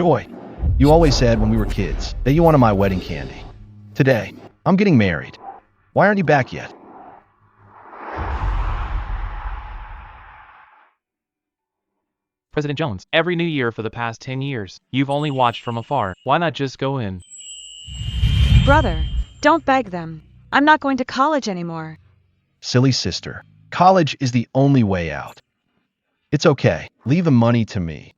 Joy, you always said when we were kids that you wanted my wedding candy. Today, I'm getting married. Why aren't you back yet? President Jones, every new year for the past 10 years, you've only watched from afar. Why not just go in? Brother, don't beg them. I'm not going to college anymore. Silly sister, college is the only way out. It's okay. Leave the money to me.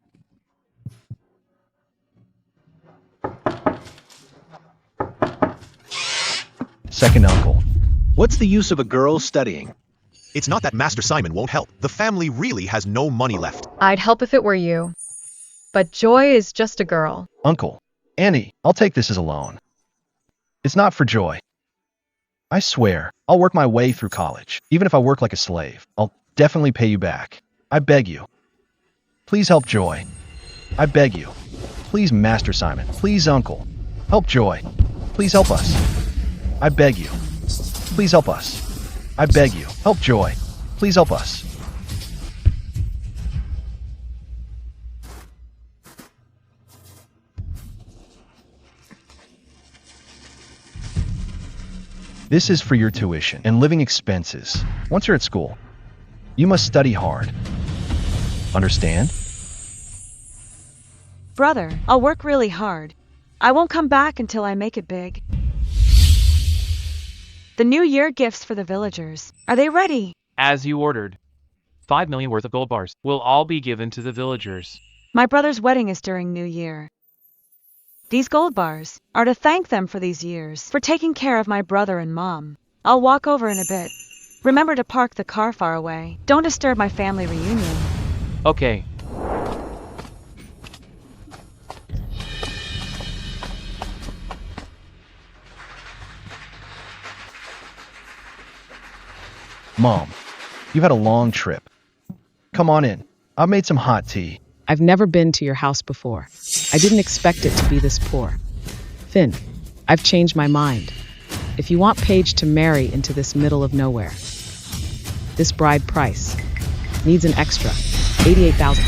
Second uncle. What's the use of a girl studying? It's not that Master Simon won't help. The family really has no money left. I'd help if it were you. But Joy is just a girl. Uncle, Annie, I'll take this as a loan. It's not for Joy. I swear, I'll work my way through college. Even if I work like a slave, I'll definitely pay you back. I beg you. Please help Joy. I beg you. Please, Master Simon. Please, Uncle. Help Joy. Please help us. I beg you. Please help us. I beg you. Help Joy. Please help us. This is for your tuition and living expenses. Once you're at school, you must study hard. Understand? Brother, I'll work really hard. I won't come back until I make it big. The New Year gifts for the villagers. Are they ready? As you ordered. 5 million worth of gold bars will all be given to the villagers. My brother's wedding is during New Year. These gold bars are to thank them for these years, for taking care of my brother and mom. I'll walk over in a bit. Remember to park the car far away. Don't disturb my family reunion. Okay. Mom, you've had a long trip. Come on in. I've made some hot tea. I've never been to your house before. I didn't expect it to be this poor. Finn, I've changed my mind. If you want Paige to marry into this middle of nowhere, this bride price needs an extra 88,000.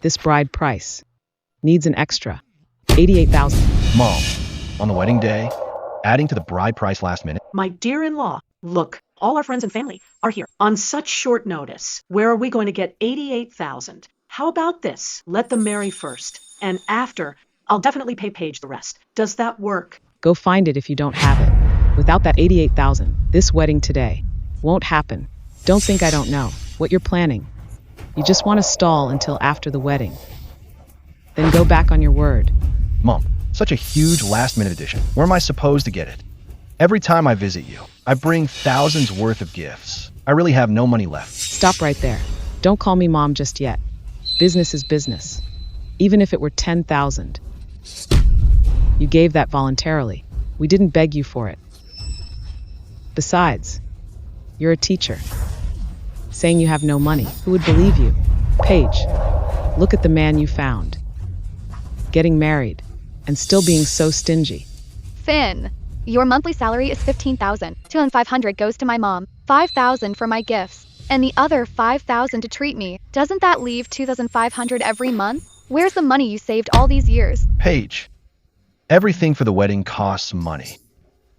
This bride price needs an extra 88,000. Mom, on the wedding day, adding to the bride price last minute. My dear-in-law, look, all our friends and family are here on such short notice. Where are we going to get 88,000? How about this? Let them marry first, and after, I'll definitely pay Paige the rest. Does that work? Go find it if you don't have it. Without that 88,000, this wedding today won't happen. Don't think I don't know what you're planning. You just want to stall until after the wedding. Then go back on your word. Mom, such a huge last-minute addition. Where am I supposed to get it? Every time I visit you, I bring thousands worth of gifts. I really have no money left. Stop right there. Don't call me mom just yet. Business is business. Even if it were 10,000. You gave that voluntarily. We didn't beg you for it. Besides, you're a teacher. Saying you have no money, who would believe you? Paige, look at the man you found. Getting married, and still being so stingy. Finn, your monthly salary is $15,000. 2,500 goes to my mom, 5,000 for my gifts, and the other 5,000 to treat me. Doesn't that leave 2,500 every month? Where's the money you saved all these years? Paige, everything for the wedding costs money.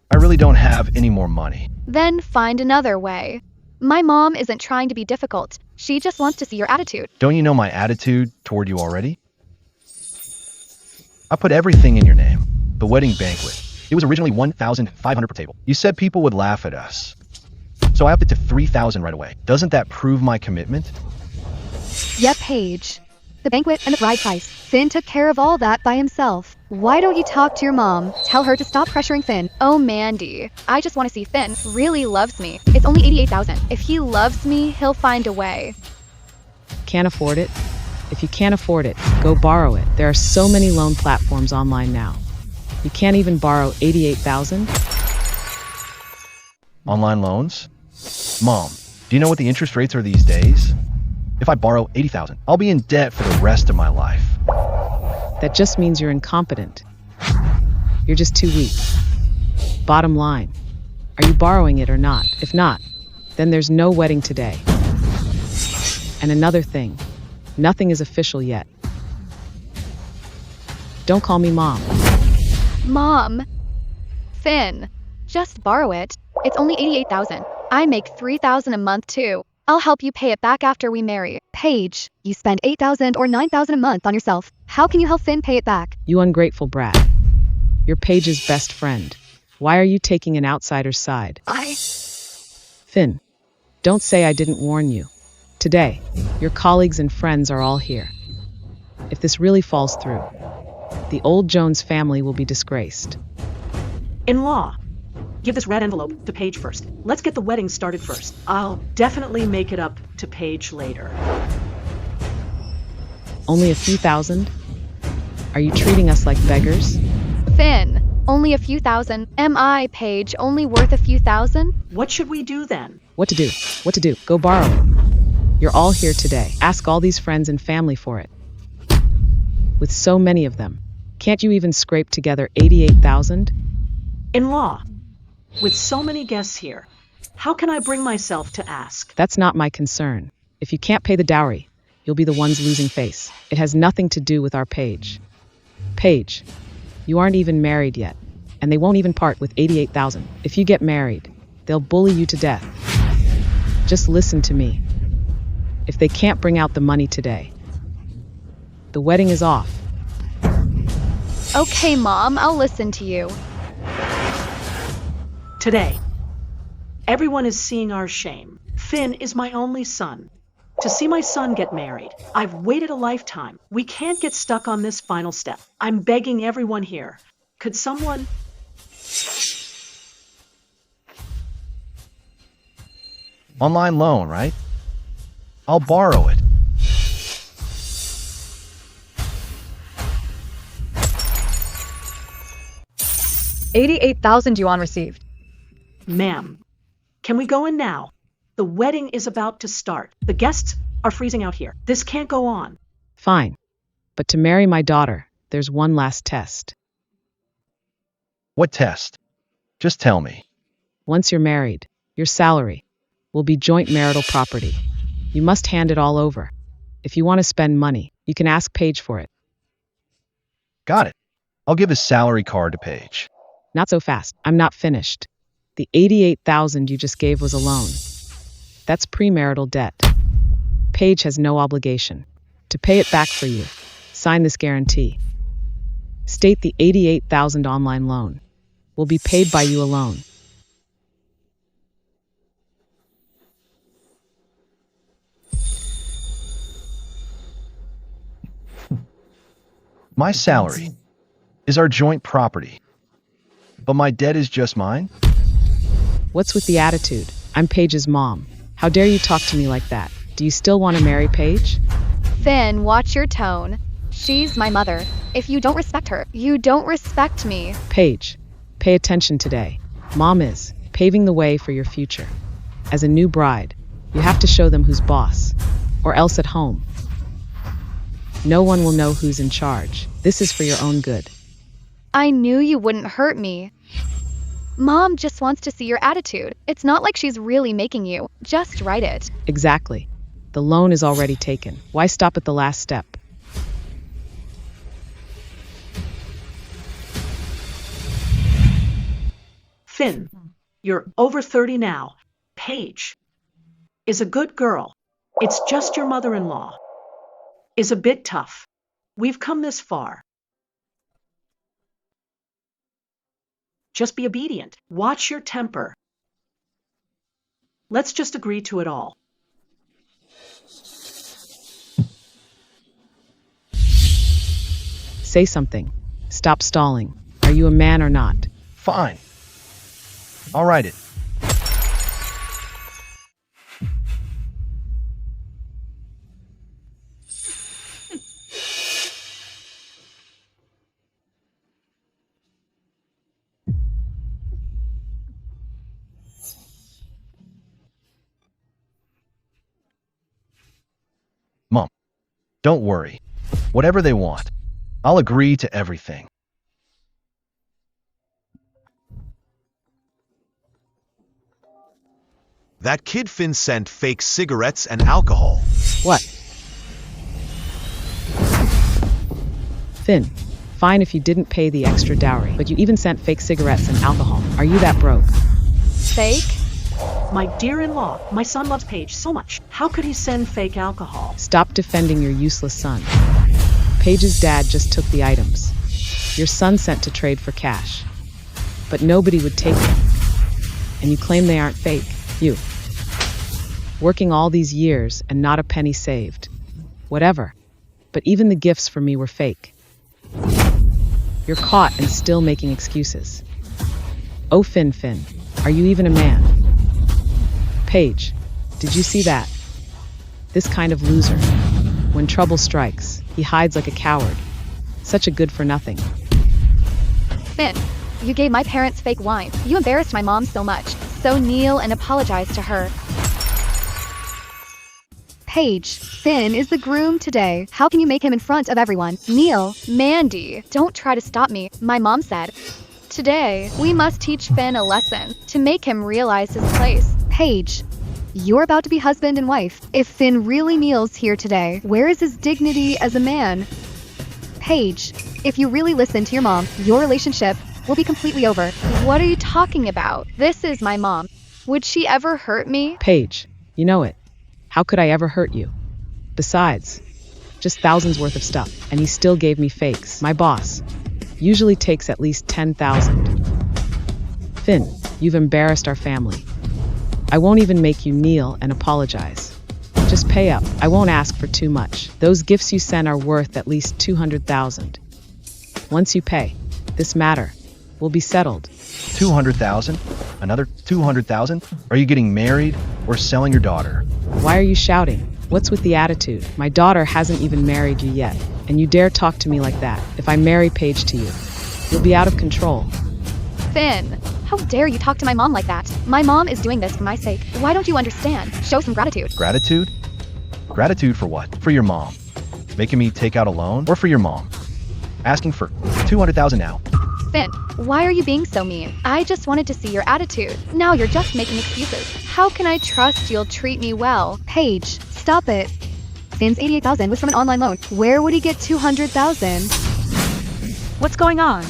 I really don't have any more money. Then find another way. My mom isn't trying to be difficult. She just wants to see your attitude. Don't you know my attitude toward you already? I put everything in your name. The wedding banquet. It was originally $1,500 per table. You said people would laugh at us. So I upped it to $3,000 right away. Doesn't that prove my commitment? Yep, Paige. The banquet and the bride price. Finn took care of all that by himself. Why don't you talk to your mom? Tell her to stop pressuring Finn. Oh, Mandy. I just want to see Finn really loves me. It's only 88,000. If he loves me, he'll find a way. Can't afford it? If you can't afford it, go borrow it. There are so many loan platforms online now. You can't even borrow 88,000? Online loans? Mom, do you know what the interest rates are these days? If I borrow 80,000, I'll be in debt for the rest of my life. That just means you're incompetent. You're just too weak. Bottom line, are you borrowing it or not? If not, then there's no wedding today. And another thing, Nothing is official yet. Don't call me Mom. Mom. Finn. Just borrow it. It's only 88,000. I make 3,000 a month too. I'll help you pay it back after we marry. Paige, you spend 8,000 or 9,000 a month on yourself. How can you help Finn pay it back? You ungrateful brat. You're Paige's best friend. Why are you taking an outsider's side? Finn, don't say I didn't warn you. Today, your colleagues and friends are all here. If this really falls through, the old Jones family will be disgraced. In-law, give this red envelope to Paige first. Let's get the wedding started first. I'll definitely make it up to Paige later. Only a few thousand? Are you treating us like beggars? Finn, only a few thousand. Am I, Paige, only worth a few thousand? What should we do then? What to do? What to do? Go borrow it. You're all here today. Ask all these friends and family for it. With so many of them, can't you even scrape together 88,000? In-law, with so many guests here, how can I bring myself to ask? That's not my concern. If you can't pay the dowry, you'll be the ones losing face. It has nothing to do with our Paige. Paige, you aren't even married yet, and they won't even part with 88,000. If you get married, they'll bully you to death. Just listen to me. If they can't bring out the money today, the wedding is off. Okay, Mom, I'll listen to you. Today, everyone is seeing our shame. Finn is my only son. To see my son get married, I've waited a lifetime. We can't get stuck on this final step. I'm begging everyone here. Could someone... Online loan, right? I'll borrow it. $88,000 yuan received. Ma'am, can we go in now? The wedding is about to start. The guests are freezing out here. This can't go on. Fine. But to marry my daughter, there's one last test. What test? Just tell me. Once you're married, your salary will be joint marital property. You must hand it all over. If you want to spend money, you can ask Paige for it. Got it. I'll give his salary card to Paige. Not so fast. I'm not finished. The 88,000 you just gave was a loan. That's premarital debt. Paige has no obligation to pay it back for you. Sign this guarantee. State the 88,000 online loan will be paid by you alone. My salary is our joint property, but my debt is just mine? What's with the attitude? I'm Paige's mom. How dare you talk to me like that? Do you still want to marry Paige? Finn, watch your tone. She's my mother. If you don't respect her, you don't respect me. Paige, pay attention today. Mom is paving the way for your future. As a new bride, you have to show them who's boss, or else at home. No one will know who's in charge. This is for your own good. I knew you wouldn't hurt me. Mom just wants to see your attitude. It's not like she's really making you. Just write it. Exactly. The loan is already taken. Why stop at the last step? Finn, you're over 30 now. Paige is a good girl. It's just your mother-in-law is a bit tough. We've come this far. Just be obedient. Watch your temper. Let's just agree to it all. Say something. Stop stalling. Are you a man or not? Fine. I'll write it. Mom, don't worry. Whatever they want, I'll agree to everything. That kid Finn sent fake cigarettes and alcohol. What? Finn, fine if you didn't pay the extra dowry, but you even sent fake cigarettes and alcohol. Are you that broke? Fake? My dear-in-law, my son loves Paige so much. How could he send fake alcohol? Stop defending your useless son. Paige's dad just took the items. Your son sent to trade for cash. But nobody would take them. And you claim they aren't fake. You. Working all these years and not a penny saved. Whatever. But even the gifts for me were fake. You're caught and still making excuses. Oh, Finn, are you even a man? Paige, did you see that? This kind of loser. When trouble strikes, he hides like a coward. Such a good-for-nothing. Finn, you gave my parents fake wine. You embarrassed my mom so much. So kneel and apologize to her. Paige, Finn is the groom today. How can you make him in front of everyone? Kneel. Mandy, don't try to stop me. My mom said, today, we must teach Finn a lesson to make him realize his place. Paige, you're about to be husband and wife. If Finn really kneels here today, where is his dignity as a man? Paige, if you really listen to your mom, your relationship will be completely over. What are you talking about? This is my mom. Would she ever hurt me? Paige, you know it. How could I ever hurt you? Besides, just thousands worth of stuff, and he still gave me fakes. My boss usually takes at least 10,000. Finn, you've embarrassed our family. I won't even make you kneel and apologize. Just pay up. I won't ask for too much. Those gifts you sent are worth at least 200,000. Once you pay, this matter will be settled. 200,000? Another 200,000? Are you getting married or selling your daughter? Why are you shouting? What's with the attitude? My daughter hasn't even married you yet, and you dare talk to me like that. If I marry Paige to you, you'll be out of control. Finn, how dare you talk to my mom like that? My mom is doing this for my sake. Why don't you understand? Show some gratitude. Gratitude? Gratitude for what? For your mom? Making me take out a loan? Or for your mom? Asking for 200,000 now? Finn, why are you being so mean? I just wanted to see your attitude. Now you're just making excuses. How can I trust you'll treat me well? Paige, stop it. Finn's 88,000 was from an online loan. Where would he get 200,000? What's going on?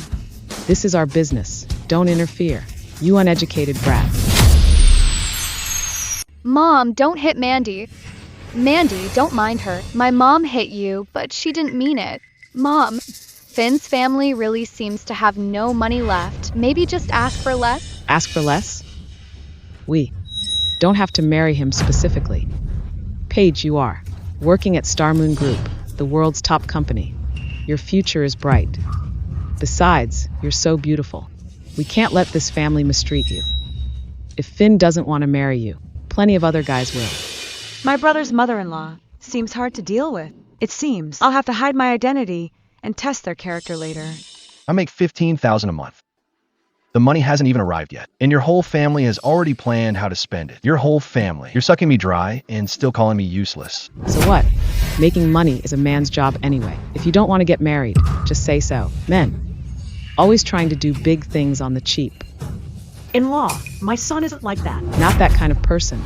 This is our business. Don't interfere. You uneducated brat. Mom, don't hit Mandy. Mandy, don't mind her. My mom hit you, but she didn't mean it. Mom, Finn's family really seems to have no money left. Maybe just ask for less? Ask for less? We don't have to marry him specifically. Paige, you are. Working at Star Moon Group, the world's top company. Your future is bright. Besides, you're so beautiful. We can't let this family mistreat you. If Finn doesn't want to marry you, plenty of other guys will. My brother's mother-in-law seems hard to deal with. It seems I'll have to hide my identity and test their character later. I make 15,000 a month. The money hasn't even arrived yet, and your whole family has already planned how to spend it. Your whole family. You're sucking me dry and still calling me useless. So what? Making money is a man's job anyway. If you don't want to get married, just say so. Men, always trying to do big things on the cheap. In-law, my son isn't like that. Not that kind of person.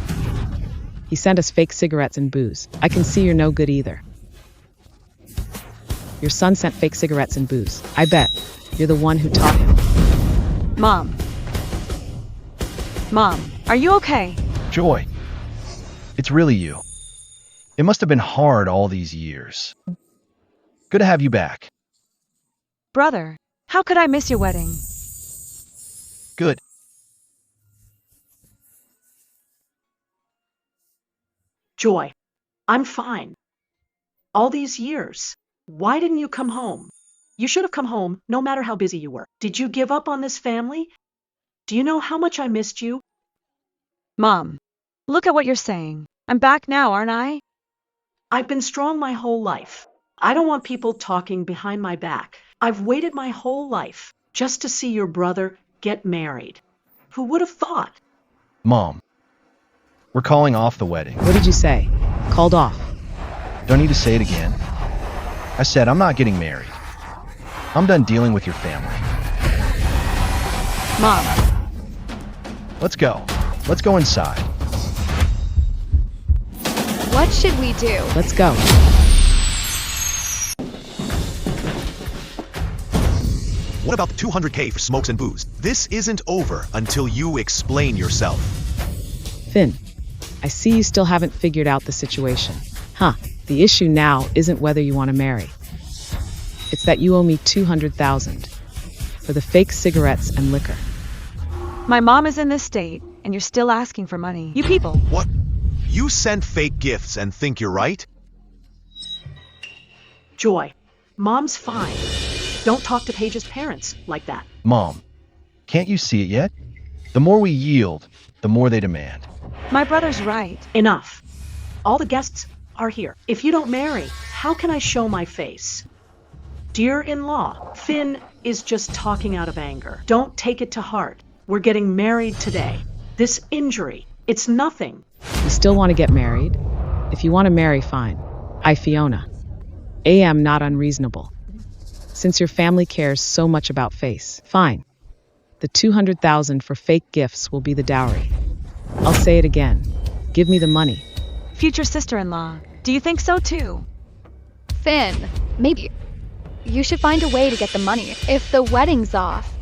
He sent us fake cigarettes and booze. I can see you're no good either. Your son sent fake cigarettes and booze. I bet you're the one who taught him. Mom, are you okay? Joy, it's really you. It must have been hard all these years. Good to have you back. Brother, how could I miss your wedding? Good. Joy, I'm fine. All these years, why didn't you come home? You should have come home no matter how busy you were. Did you give up on this family? Do you know how much I missed you? Mom, look at what you're saying. I'm back now, aren't I? I've been strong my whole life. I don't want people talking behind my back. I've waited my whole life just to see your brother get married. Who would have thought? Mom, we're calling off the wedding. What did you say? Called off. Don't need to say it again. I said I'm not getting married. I'm done dealing with your family. Mom, Let's go. Let's go inside. What should we do? Let's go. What about the 200K for smokes and booze? This isn't over until you explain yourself. Finn, I see you still haven't figured out the situation. The issue now isn't whether you want to marry. It's that you owe me $200,000 for the fake cigarettes and liquor. My mom is in this state, and you're still asking for money. You people. What? You send fake gifts and think you're right? Joy, Mom's fine. Don't talk to Paige's parents like that. Mom, can't you see it yet? The more we yield, the more they demand. My brother's right. Enough. All the guests are here. If you don't marry, how can I show my face? Dear-in-law, Finn is just talking out of anger. Don't take it to heart. We're getting married today. This injury, it's nothing. You still want to get married? If you want to marry, fine. I, Fiona, am not unreasonable. Since your family cares so much about face, fine. The $200,000 for fake gifts will be the dowry. I'll say it again. Give me the money. Future sister-in-law, do you think so too? Finn, maybe. You should find a way to get the money. If the wedding's off,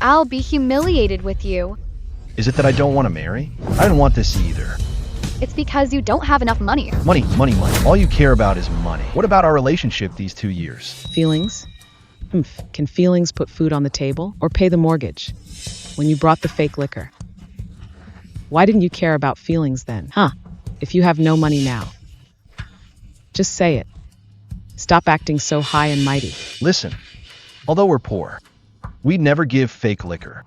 I'll be humiliated with you. Is it that I don't want to marry? I didn't want this either. It's because you don't have enough money. Money. All you care about is money. What about our relationship these 2 years? Feelings? Can feelings put food on the table or pay the mortgage? When you brought the fake liquor. Why didn't you care about feelings then? If you have no money now. Just say it. Stop acting so high and mighty. Listen, although we're poor, we'd never give fake liquor.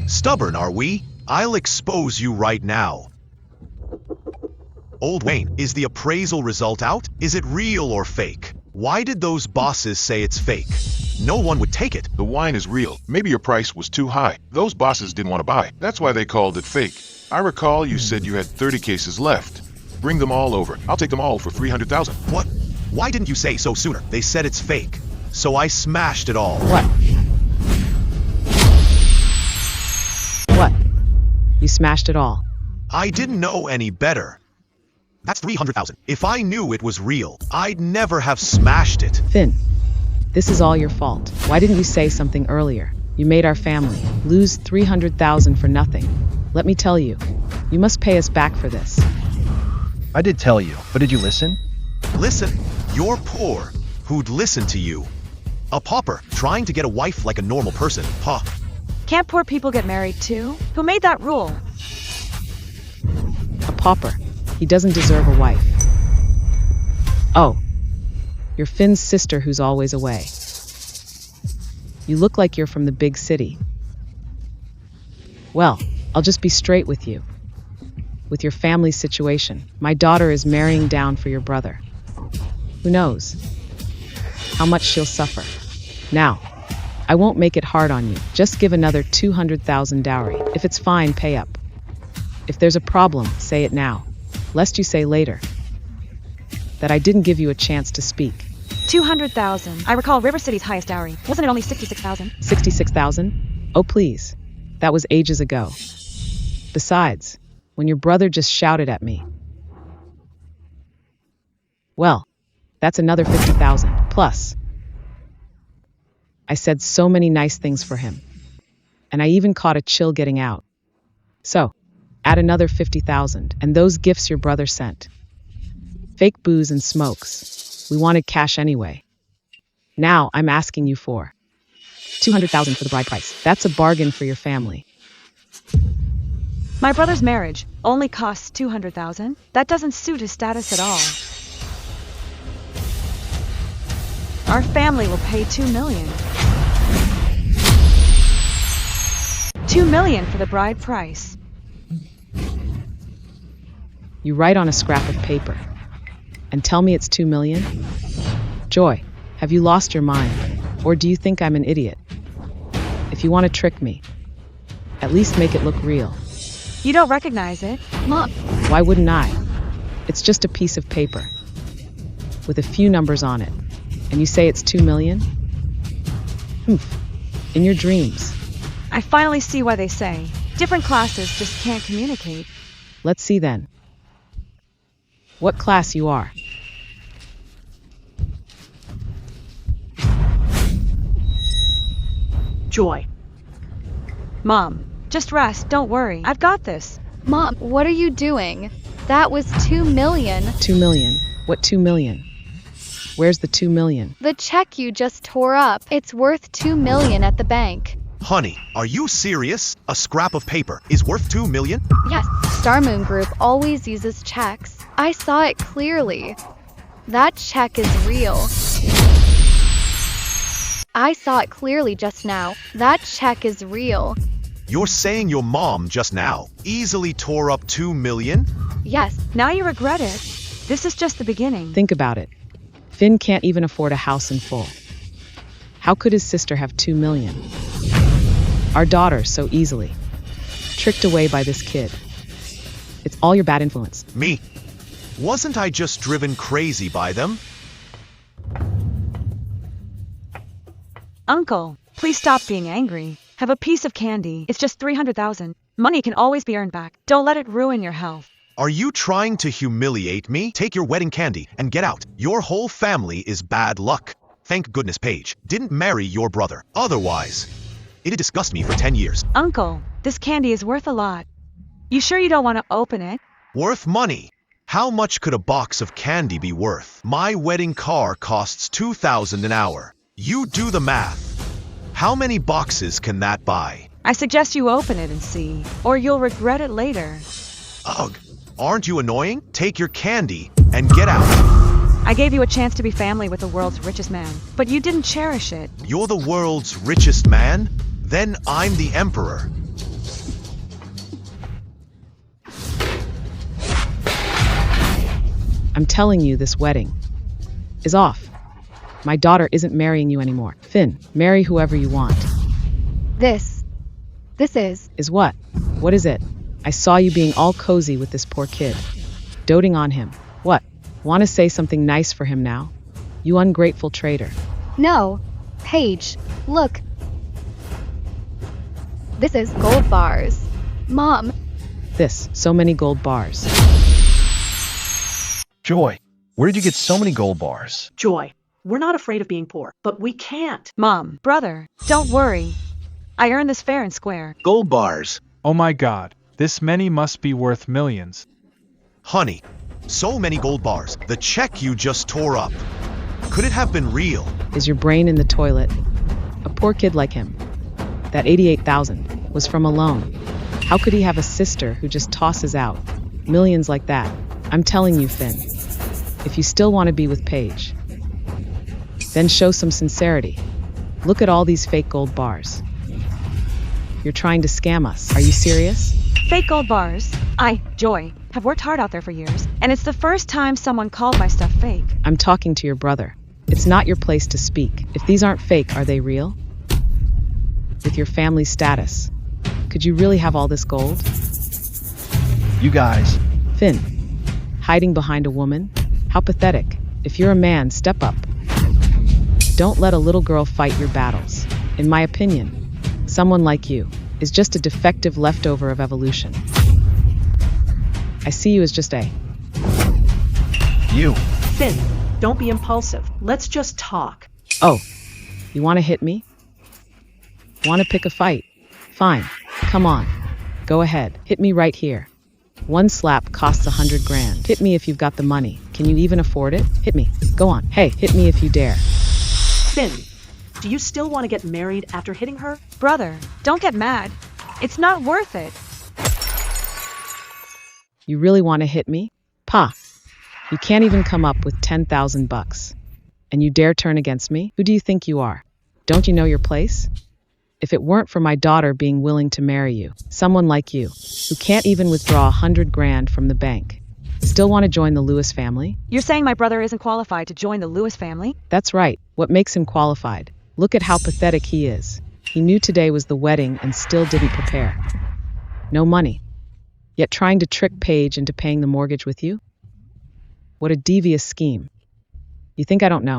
Stubborn, are we? I'll expose you right now. Old Wayne, is the appraisal result out? Is it real or fake? Why did those bosses say it's fake? No one would take it. The wine is real. Maybe your price was too high. Those bosses didn't want to buy. That's why they called it fake. I recall you said you had 30 cases left. Bring them all over. I'll take them all for $300,000. What? Why didn't you say so sooner? They said it's fake. So I smashed it all. What? You smashed it all. I didn't know any better. That's $300,000. If I knew it was real, I'd never have smashed it. Finn, this is all your fault. Why didn't you say something earlier? You made our family lose $300,000 for nothing. Let me tell you, you must pay us back for this. I did tell you, but did you listen? Listen, you're poor. Who'd listen to you? A pauper, trying to get a wife like a normal person. Can't poor people get married too? Who made that rule? A pauper. He doesn't deserve a wife. Oh, you're Finn's sister who's always away. You look like you're from the big city. Well, I'll just be straight with you. With your family's situation, my daughter is marrying down for your brother. Who knows how much she'll suffer. Now, I won't make it hard on you. Just give another $200,000 dowry. If it's fine, pay up. If there's a problem, say it now, lest you say later that I didn't give you a chance to speak. 200,000. I recall River City's highest dowry. Wasn't it only 66,000? 66,000? Oh, please. That was ages ago. Besides, when your brother just shouted at me. Well, that's another 50,000 plus. I said so many nice things for him. And I even caught a chill getting out. So, add another 50,000 and those gifts your brother sent. Fake booze and smokes. We wanted cash anyway. Now I'm asking you for 200,000 for the bride price. That's a bargain for your family. My brother's marriage only costs 200,000. That doesn't suit his status at all. Our family will pay $2 million. $2 million for the bride price. You write on a scrap of paper and tell me it's $2 million? Joy, have you lost your mind? Or do you think I'm an idiot? If you want to trick me, at least make it look real. You don't recognize it? Mom. Why wouldn't I? It's just a piece of paper with a few numbers on it. And you say it's $2 million? In your dreams. I finally see why they say different classes just can't communicate. Let's see then. What class you are. Joy. Mom, just rest, don't worry. I've got this. Mom, what are you doing? That was 2 million. 2 million? What 2 million? Where's the 2 million? The check you just tore up. It's worth 2 million at the bank. Honey, are you serious? A scrap of paper is worth 2 million? Yes, Star Moon Group always uses checks. I saw it clearly. That check is real. I saw it clearly just now. That check is real. You're saying your mom just now easily tore up 2 million? Yes. Now you regret it. This is just the beginning. Think about it. Finn can't even afford a house in full. How could his sister have 2 million? Our daughter so easily. Tricked away by this kid. It's all your bad influence. Me? Wasn't I just driven crazy by them? Uncle, please stop being angry. Have a piece of candy. It's just 300,000. Money can always be earned back. Don't let it ruin your health. Are you trying to humiliate me? Take your wedding candy and get out. Your whole family is bad luck. Thank goodness Paige didn't marry your brother. Otherwise, it'd disgust me for 10 years. Uncle, this candy is worth a lot. You sure you don't want to open it? Worth money? How much could a box of candy be worth? My wedding car costs $2,000 an hour. You do the math. How many boxes can that buy? I suggest you open it and see, or you'll regret it later. Ugh, aren't you annoying? Take your candy and get out. I gave you a chance to be family with the world's richest man, but you didn't cherish it. You're the world's richest man? Then I'm the emperor. I'm telling you, this wedding is off. My daughter isn't marrying you anymore. Finn, marry whoever you want. This Is what? What is it? I saw you being all cozy with this poor kid. Doting on him. What? Want to say something nice for him now? You ungrateful traitor. No. Paige, look. This is gold bars. Mom. This, so many gold bars. Joy, where did you get so many gold bars? Joy. We're not afraid of being poor, but we can't. Mom, brother, don't worry. I earned this fair and square. Gold bars. Oh my god, this many must be worth millions. Honey, so many gold bars. The check you just tore up. Could it have been real? Is your brain in the toilet? A poor kid like him. That 88,000 was from a loan. How could he have a sister who just tosses out millions like that? I'm telling you, Finn, if you still want to be with Paige, then show some sincerity. Look at all these fake gold bars. You're trying to scam us. Are you serious? Fake gold bars. Joy, have worked hard out there for years, and it's the first time someone called my stuff fake. I'm talking to your brother. It's not your place to speak. If these aren't fake, are they real? With your family status, could you really have all this gold? You guys. Finn, hiding behind a woman? How pathetic. If you're a man, step up. Don't let a little girl fight your battles. In my opinion, someone like you is just a defective leftover of evolution. I see you as just a... You. Finn, don't be impulsive. Let's just talk. Oh, you want to hit me? Want to pick a fight? Fine, come on. Go ahead, hit me right here. One slap costs 100 grand. Hit me if you've got the money. Can you even afford it? Hit me. Go on. Hey, hit me if you dare. Finn, do you still want to get married after hitting her? Brother, don't get mad. It's not worth it. You really want to hit me? Pa, you can't even come up with 10,000 bucks. And you dare turn against me? Who do you think you are? Don't you know your place? If it weren't for my daughter being willing to marry you, someone like you, who can't even withdraw 100 grand from the bank, still want to join the Lewis family? You're saying my brother isn't qualified to join the Lewis family? That's right. What makes him qualified? Look at how pathetic he is. He knew today was the wedding and still didn't prepare. No money. Yet trying to trick Paige into paying the mortgage with you? What a devious scheme. You think I don't know?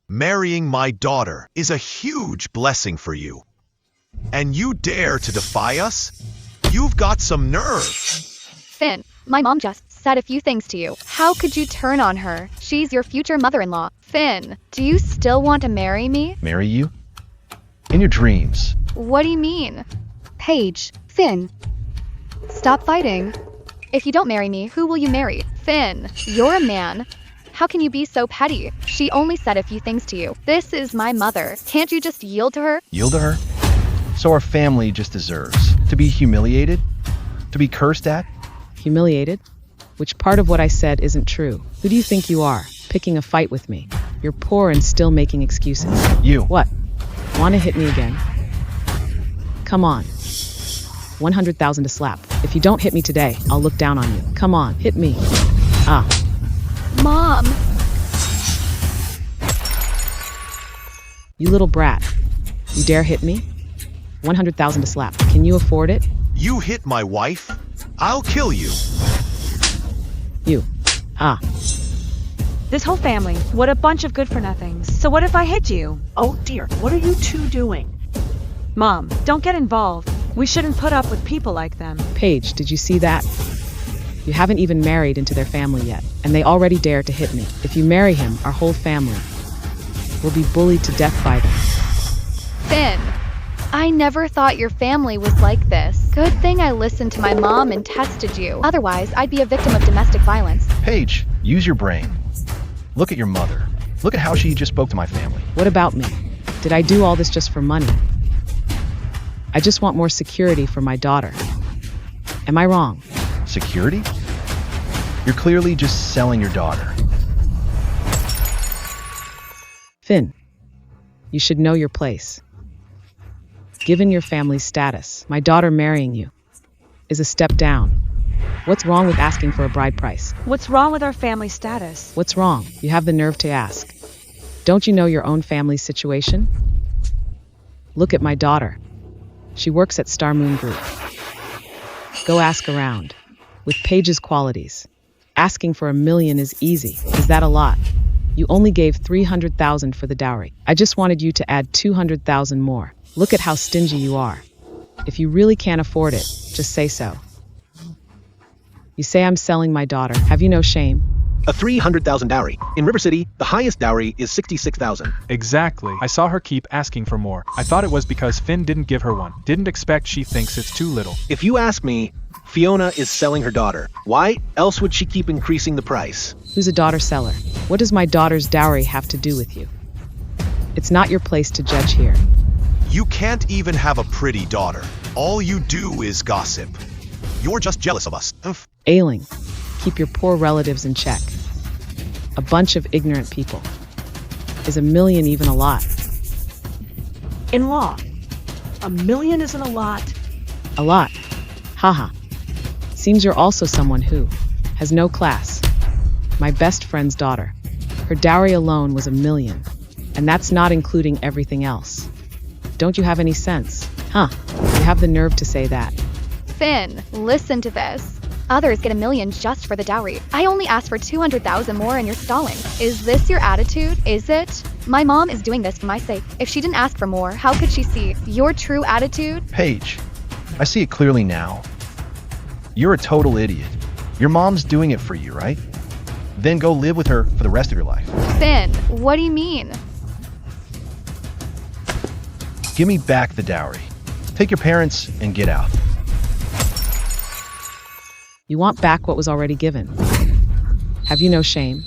Marrying my daughter is a huge blessing for you. And you dare to defy us? You've got some nerve. Finn, my mom just said a few things to you. How could you turn on her? She's your future mother-in-law. Finn, do you still want to marry me? Marry you? In your dreams. What do you mean? Paige, Finn, stop fighting. If you don't marry me, who will you marry? Finn, you're a man. How can you be so petty? She only said a few things to you. This is my mother. Can't you just yield to her? Yield to her? So our family just deserves to be humiliated? To be cursed at? Humiliated? Which part of what I said isn't true? Who do you think you are, picking a fight with me? You're poor and still making excuses. You. What? Want to hit me again? Come on. 100,000 to slap. If you don't hit me today, I'll look down on you. Come on, hit me. Ah. Mom! You little brat. You dare hit me? 100,000 to slap. Can you afford it? You hit my wife? I'll kill you. You. Ah. This whole family, what a bunch of good-for-nothings. So what if I hit you? Oh dear, what are you two doing? Mom, don't get involved. We shouldn't put up with people like them. Paige, did you see that? You haven't even married into their family yet, and they already dare to hit me. If you marry him, our whole family will be bullied to death by them. Finn, I never thought your family was like this. Good thing I listened to my mom and tested you. Otherwise, I'd be a victim of domestic violence. Paige, use your brain. Look at your mother. Look at how she just spoke to my family. What about me? Did I do all this just for money? I just want more security for my daughter. Am I wrong? Security? You're clearly just selling your daughter. Finn, you should know your place. Given your family's status, my daughter marrying you is a step down. What's wrong with asking for a bride price? What's wrong with our family status? What's wrong? You have the nerve to ask. Don't you know your own family's situation? Look at my daughter. She works at Star Moon Group. Go ask around. With Paige's qualities, asking for $1 million is easy. Is that a lot? You only gave $300,000 for the dowry. I just wanted you to add $200,000 more. Look at how stingy you are. If you really can't afford it, just say so. You say I'm selling my daughter. Have you no shame? A $300,000 dowry. In River City, the highest dowry is $66,000. Exactly. I saw her keep asking for more. I thought it was because Finn didn't give her one. Didn't expect she thinks it's too little. If you ask me, Fiona is selling her daughter. Why else would she keep increasing the price? Who's a daughter seller? What does my daughter's dowry have to do with you? It's not your place to judge here. You can't even have a pretty daughter. All you do is gossip. You're just jealous of us. Ailing, keep your poor relatives in check. A bunch of ignorant people. Is $1 million even a lot? In law, $1 million isn't a lot. A lot. Haha. Seems you're also someone who has no class. My best friend's daughter. Her dowry alone was $1 million. And that's not including everything else. Don't you have any sense? Huh? You have the nerve to say that. Finn, listen to this. Others get $1 million just for the dowry. I only asked for $200,000 more and you're stalling. Is this your attitude? Is it? My mom is doing this for my sake. If she didn't ask for more, how could she see your true attitude? Paige, I see it clearly now. You're a total idiot. Your mom's doing it for you, right? Then go live with her for the rest of your life. Finn, what do you mean? Give me back the dowry. Take your parents and get out. You want back what was already given. Have you no shame?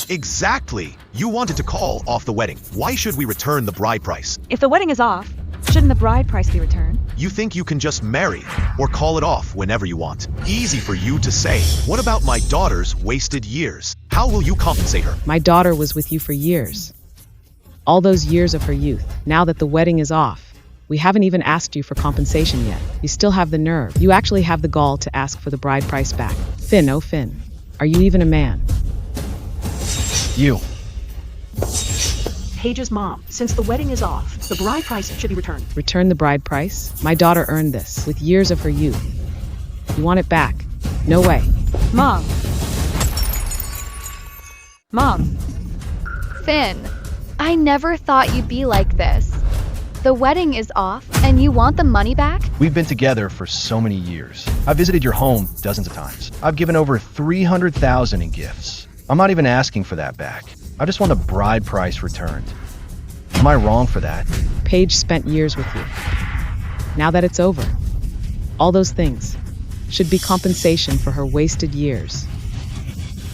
Exactly. You wanted to call off the wedding. Why should we return the bride price? If the wedding is off, shouldn't the bride price be returned? You think you can just marry or call it off whenever you want. Easy for you to say. What about my daughter's wasted years? How will you compensate her? My daughter was with you for years. All those years of her youth. Now that the wedding is off, we haven't even asked you for compensation yet. You still have the nerve. You actually have the gall to ask for the bride price back. Finn, oh Finn, are you even a man? You. Paige's mom, since the wedding is off, the bride price should be returned. Return the bride price? My daughter earned this with years of her youth. You want it back? No way. Mom. Mom. Finn, I never thought you'd be like this. The wedding is off, and you want the money back? We've been together for so many years. I've visited your home dozens of times. I've given over $300,000 in gifts. I'm not even asking for that back. I just want the bride price returned. Am I wrong for that? Paige spent years with you. Now that it's over, all those things should be compensation for her wasted years.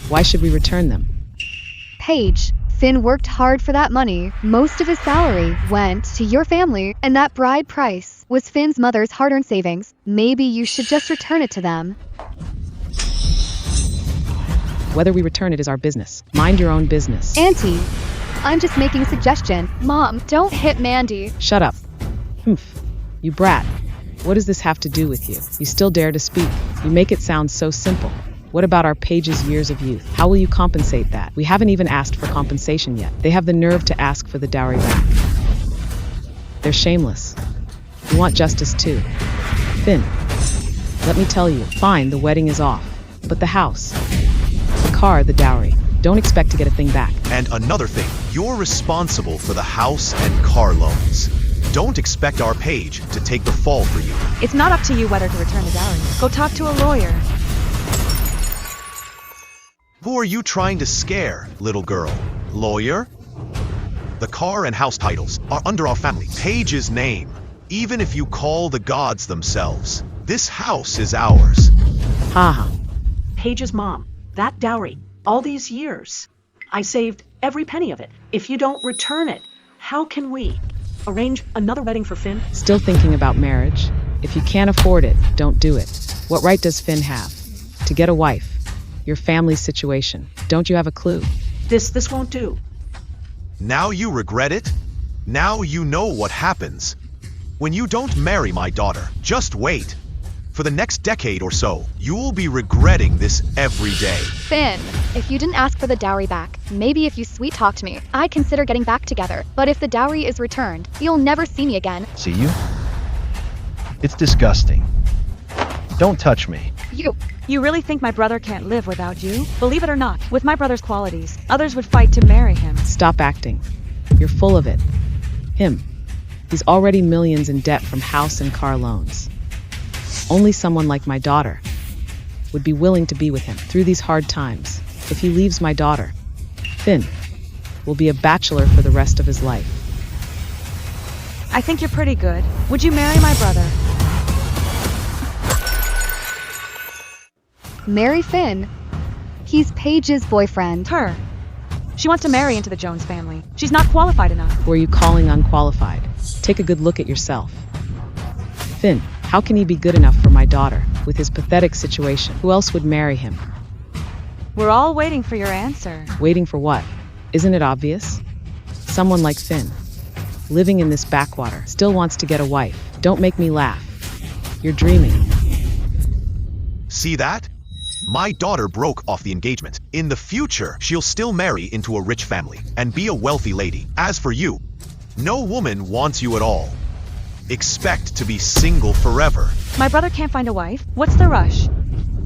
Why should we return them? Paige, Finn worked hard for that money. Most of his salary went to your family, and that bride price was Finn's mother's hard-earned savings. Maybe you should just return it to them. Whether we return it is our business. Mind your own business. Auntie, I'm just making a suggestion. Mom, don't hit Mandy. Shut up. Humph. You brat. What does this have to do with you? You still dare to speak. You make it sound so simple. What about our Paige's years of youth? How will you compensate that? We haven't even asked for compensation yet. They have the nerve to ask for the dowry back. They're shameless. You want justice too. Finn, let me tell you, fine, the wedding is off. But the house, the car, the dowry, don't expect to get a thing back. And another thing, you're responsible for the house and car loans. Don't expect our Paige to take the fall for you. It's not up to you whether to return the dowry. Go talk to a lawyer. Who are you trying to scare, little girl? Lawyer? The car and house titles are under our family. Paige's name. Even if you call the gods themselves, this house is ours. Haha. Paige's mom, that dowry, all these years. I saved every penny of it. If you don't return it, how can we arrange another wedding for Finn? Still thinking about marriage? If you can't afford it, don't do it. What right does Finn have to get a wife? Your family's situation. Don't you have a clue? This won't do. Now you regret it? Now you know what happens. When you don't marry my daughter, just wait. For the next decade or so, you'll be regretting this every day. Finn, if you didn't ask for the dowry back, maybe if you sweet-talked me, I'd consider getting back together. But if the dowry is returned, you'll never see me again. See you? It's disgusting. Don't touch me. You really think my brother can't live without you? Believe it or not, with my brother's qualities, others would fight to marry him. Stop acting. You're full of it. Him. He's already millions in debt from house and car loans. Only someone like my daughter would be willing to be with him through these hard times. If he leaves my daughter, Finn will be a bachelor for the rest of his life. I think you're pretty good. Would you marry my brother? Marry Finn. He's Paige's boyfriend. Her. She wants to marry into the Jones family. She's not qualified enough. Who are you calling unqualified? Take a good look at yourself. Finn, how can he be good enough for my daughter with his pathetic situation? Who else would marry him? We're all waiting for your answer. Waiting for what? Isn't it obvious? Someone like Finn, living in this backwater, still wants to get a wife. Don't make me laugh. You're dreaming. See that? My daughter broke off the engagement. In the future, she'll still marry into a rich family and be a wealthy lady. As for you, no woman wants you at all. Expect to be single forever. My brother can't find a wife? What's the rush?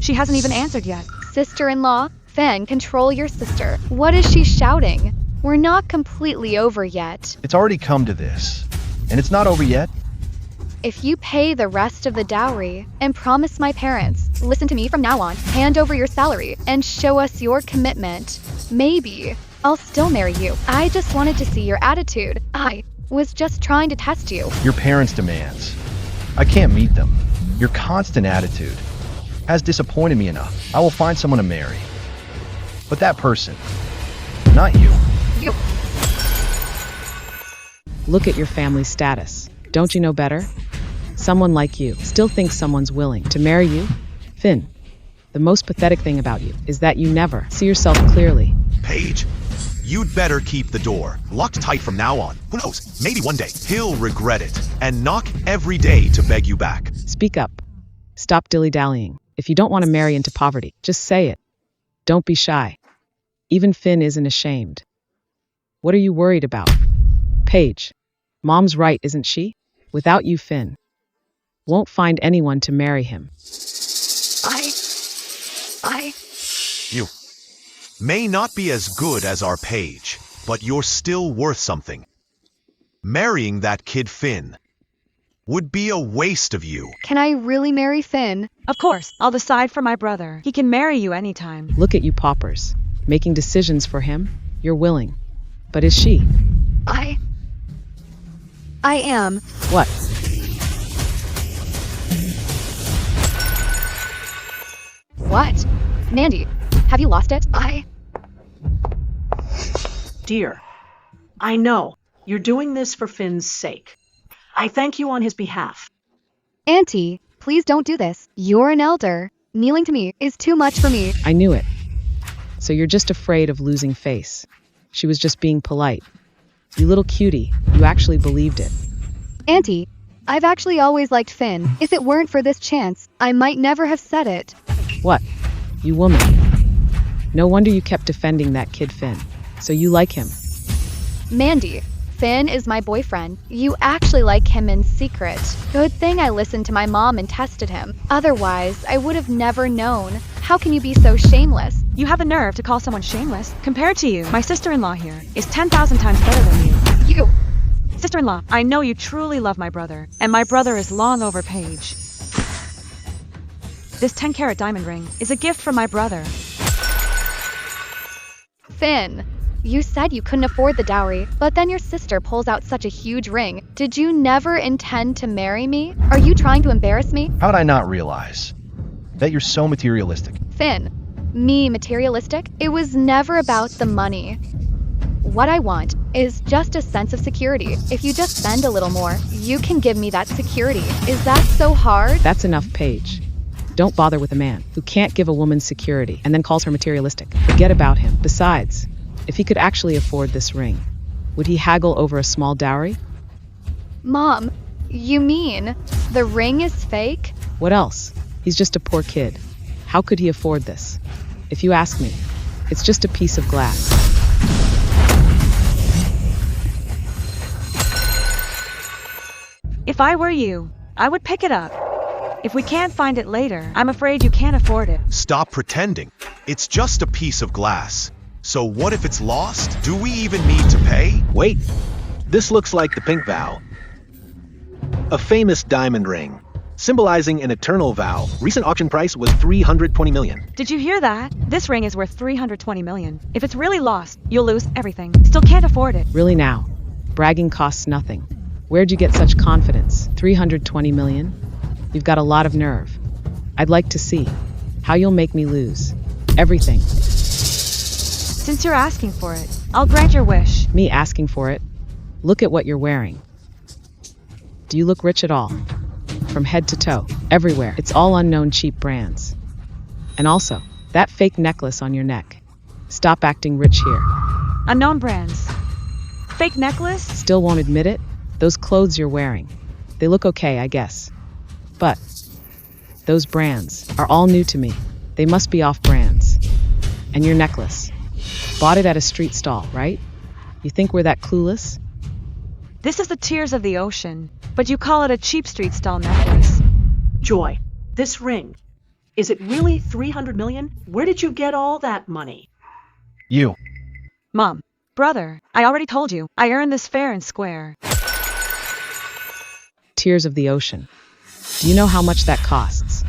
She hasn't even answered yet. Sister-in-law, Finn, control your sister. What is she shouting? We're not completely over yet. It's already come to this. And it's not over yet? If you pay the rest of the dowry and promise my parents, listen to me from now on, hand over your salary and show us your commitment, maybe I'll still marry you. I just wanted to see your attitude. I was just trying to test you. Your parents' demands. I can't meet them. Your constant attitude has disappointed me enough. I will find someone to marry. But that person, not you. Look at your family status. Don't you know better? Someone like you still thinks someone's willing to marry you? Finn, the most pathetic thing about you is that you never see yourself clearly. Paige, you'd better keep the door locked tight from now on. Who knows, maybe one day he'll regret it and knock every day to beg you back. Speak up. Stop dilly-dallying. If you don't want to marry into poverty, just say it. Don't be shy. Even Finn isn't ashamed. What are you worried about? Paige, Mom's right, isn't she? Without you, Finn won't find anyone to marry him. You may not be as good as our Paige, but you're still worth something. Marrying that kid Finn would be a waste of you. Can I really marry Finn? Of course, I'll decide for my brother. He can marry you anytime. Look at you paupers, making decisions for him. You're willing. But is she? I am. What? What? Mandy, have you lost it? Dear, I know you're doing this for Finn's sake. I thank you on his behalf. Auntie, please don't do this. You're an elder. Kneeling to me is too much for me. I knew it. So you're just afraid of losing face. She was just being polite. You little cutie, you actually believed it. Auntie, I've actually always liked Finn. If it weren't for this chance, I might never have said it. What? You woman. No wonder you kept defending that kid Finn. So you like him. Mandy, Finn is my boyfriend. You actually like him in secret. Good thing I listened to my mom and tested him. Otherwise, I would have never known. How can you be so shameless? You have the nerve to call someone shameless. Compared to you, my sister-in-law here is 10,000 times better than you. You! Sister-in-law, I know you truly love my brother, and my brother is long over Paige. This 10-carat diamond ring is a gift from my brother. Finn, you said you couldn't afford the dowry, but then your sister pulls out such a huge ring. Did you never intend to marry me? Are you trying to embarrass me? How'd I not realize that you're so materialistic? Finn, me materialistic? It was never about the money. What I want is just a sense of security. If you just spend a little more, you can give me that security. Is that so hard? That's enough, Paige. Don't bother with a man who can't give a woman security and then calls her materialistic. Forget about him. Besides, if he could actually afford this ring, would he haggle over a small dowry? Mom, you mean the ring is fake? What else? He's just a poor kid. How could he afford this? If you ask me, it's just a piece of glass. If I were you, I would pick it up. If we can't find it later, I'm afraid you can't afford it. Stop pretending. It's just a piece of glass. So what if it's lost? Do we even need to pay? Wait, this looks like the pink vow. A famous diamond ring, symbolizing an eternal vow. Recent auction price was $320 million. Did you hear that? This ring is worth $320 million. If it's really lost, you'll lose everything. Still can't afford it. Really now? Bragging costs nothing. Where'd you get such confidence? $320 million? You've got a lot of nerve. I'd like to see how you'll make me lose everything. Since you're asking for it, I'll grant your wish. Me asking for it? Look at what you're wearing. Do you look rich at all? From head to toe, everywhere. It's all unknown cheap brands. And also, that fake necklace on your neck. Stop acting rich here. Unknown brands. Fake necklace? Still won't admit it? Those clothes you're wearing. They look okay, I guess. But those brands are all new to me. They must be off brands. And your necklace. Bought it at a street stall, right? You think we're that clueless? This is the tears of the ocean, but you call it a cheap street stall necklace. Joy, this ring, is it really $300 million? Where did you get all that money? You. Mom, brother, I already told you, I earned this fair and square. Tears of the ocean. Do you know how much that costs?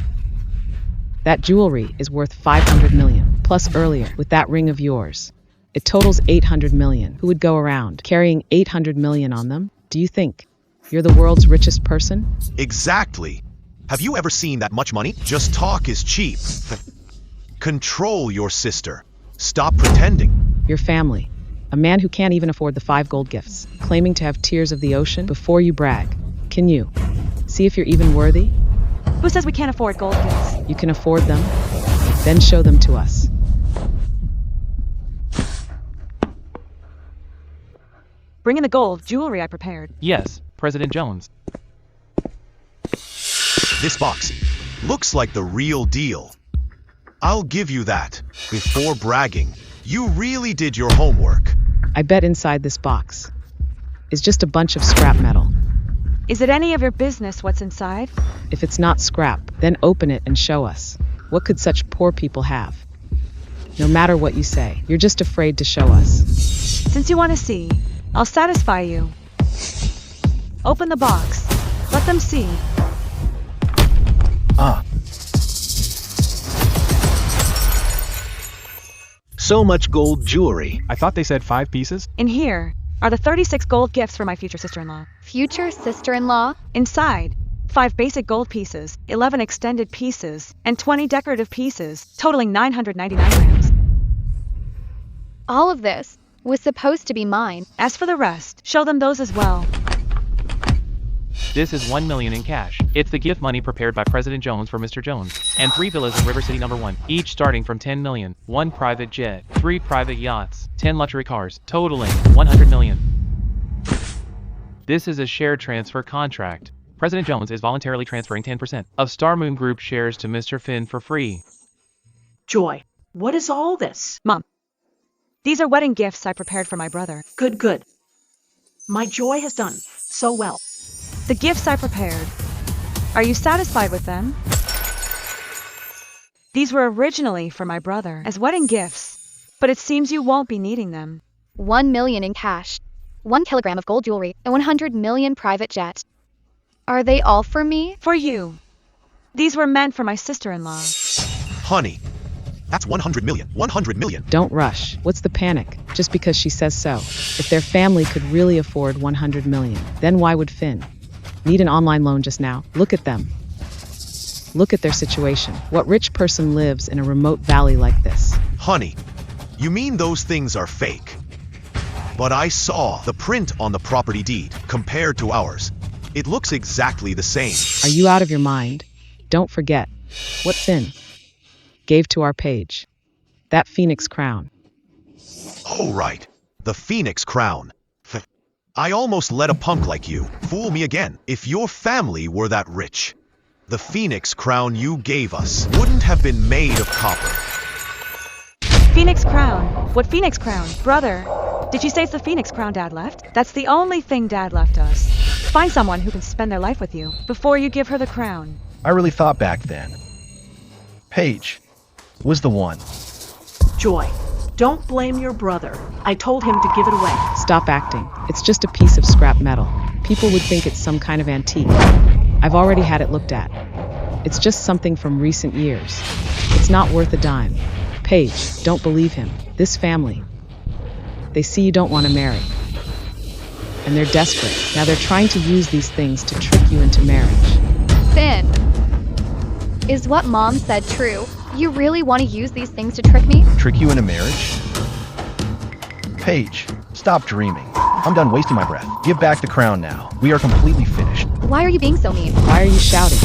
That jewelry is worth $500 million, plus earlier, with that ring of yours. It totals $800 million. Who would go around carrying $800 million on them? Do you think you're the world's richest person? Exactly. Have you ever seen that much money? Just talk is cheap. Control your sister. Stop pretending. Your family. A man who can't even afford the 5 gold gifts, claiming to have tears of the ocean before you brag. Can you see if you're even worthy? Who says we can't afford gold gifts? You can afford them, then show them to us. Bring in the gold jewelry I prepared. Yes, President Jones. This box looks like the real deal. I'll give you that. Before bragging, you really did your homework. I bet inside this box is just a bunch of scrap metal. Is it any of your business what's inside? If it's not scrap, then open it and show us. What could such poor people have? No matter what you say, you're just afraid to show us. Since you want to see, I'll satisfy you. Open the box. Let them see. So much gold jewelry. I thought they said 5 pieces? In here are the 36 gold gifts for my future sister-in-law. future sister-in-law? Inside, 5 basic gold pieces, 11 extended pieces, and 20 decorative pieces, totaling 999 grams. All of this was supposed to be mine. As for the rest, show them those as well. This is 1 million in cash. It's the gift money prepared by President Jones for Mr. Jones. And 3 villas in River City number 1, each starting from 10 million. 1 private jet, 3 private yachts, 10 luxury cars, totaling 100 million. This is a share transfer contract. President Jones is voluntarily transferring 10% of Star Moon Group shares to Mr. Finn for free. Joy, what is all this? Mom, these are wedding gifts I prepared for my brother. Good, good. My Joy has done so well. The gifts I prepared. Are you satisfied with them? These were originally for my brother as wedding gifts, but it seems you won't be needing them. 1 million in cash, 1 kilogram of gold jewelry, and 100 million private jet. Are they all for me? For you. These were meant for my sister-in-law. Honey, that's 100 million. 100 million. Don't rush. What's the panic? Just because she says so. If their family could really afford 100 million, then why would Finn need an online loan just now? Look at them. Look at their situation. What rich person lives in a remote valley like this? Honey, you mean those things are fake? But I saw the print on the property deed compared to ours. It looks exactly the same. Are you out of your mind? Don't forget what Finn gave to our page. That phoenix crown. Oh, right. The phoenix crown. I almost let a punk like you fool me again. If your family were that rich, the phoenix crown you gave us wouldn't have been made of copper. Phoenix crown? What phoenix crown? Brother, did you say it's the phoenix crown Dad left? That's the only thing Dad left us. Find someone who can spend their life with you before you give her the crown. I really thought back then. Paige was the one. Joy, don't blame your brother. I told him to give it away. Stop acting. It's just a piece of scrap metal. People would think it's some kind of antique. I've already had it looked at. It's just something from recent years. It's not worth a dime. Paige, don't believe him. This family, they see you don't want to marry. And they're desperate. Now they're trying to use these things to trick you into marriage. Finn, is what Mom said true? You really want to use these things to trick me? Trick you into marriage? Paige, stop dreaming. I'm done wasting my breath. Give back the crown now. We are completely finished. Why are you being so mean? Why are you shouting?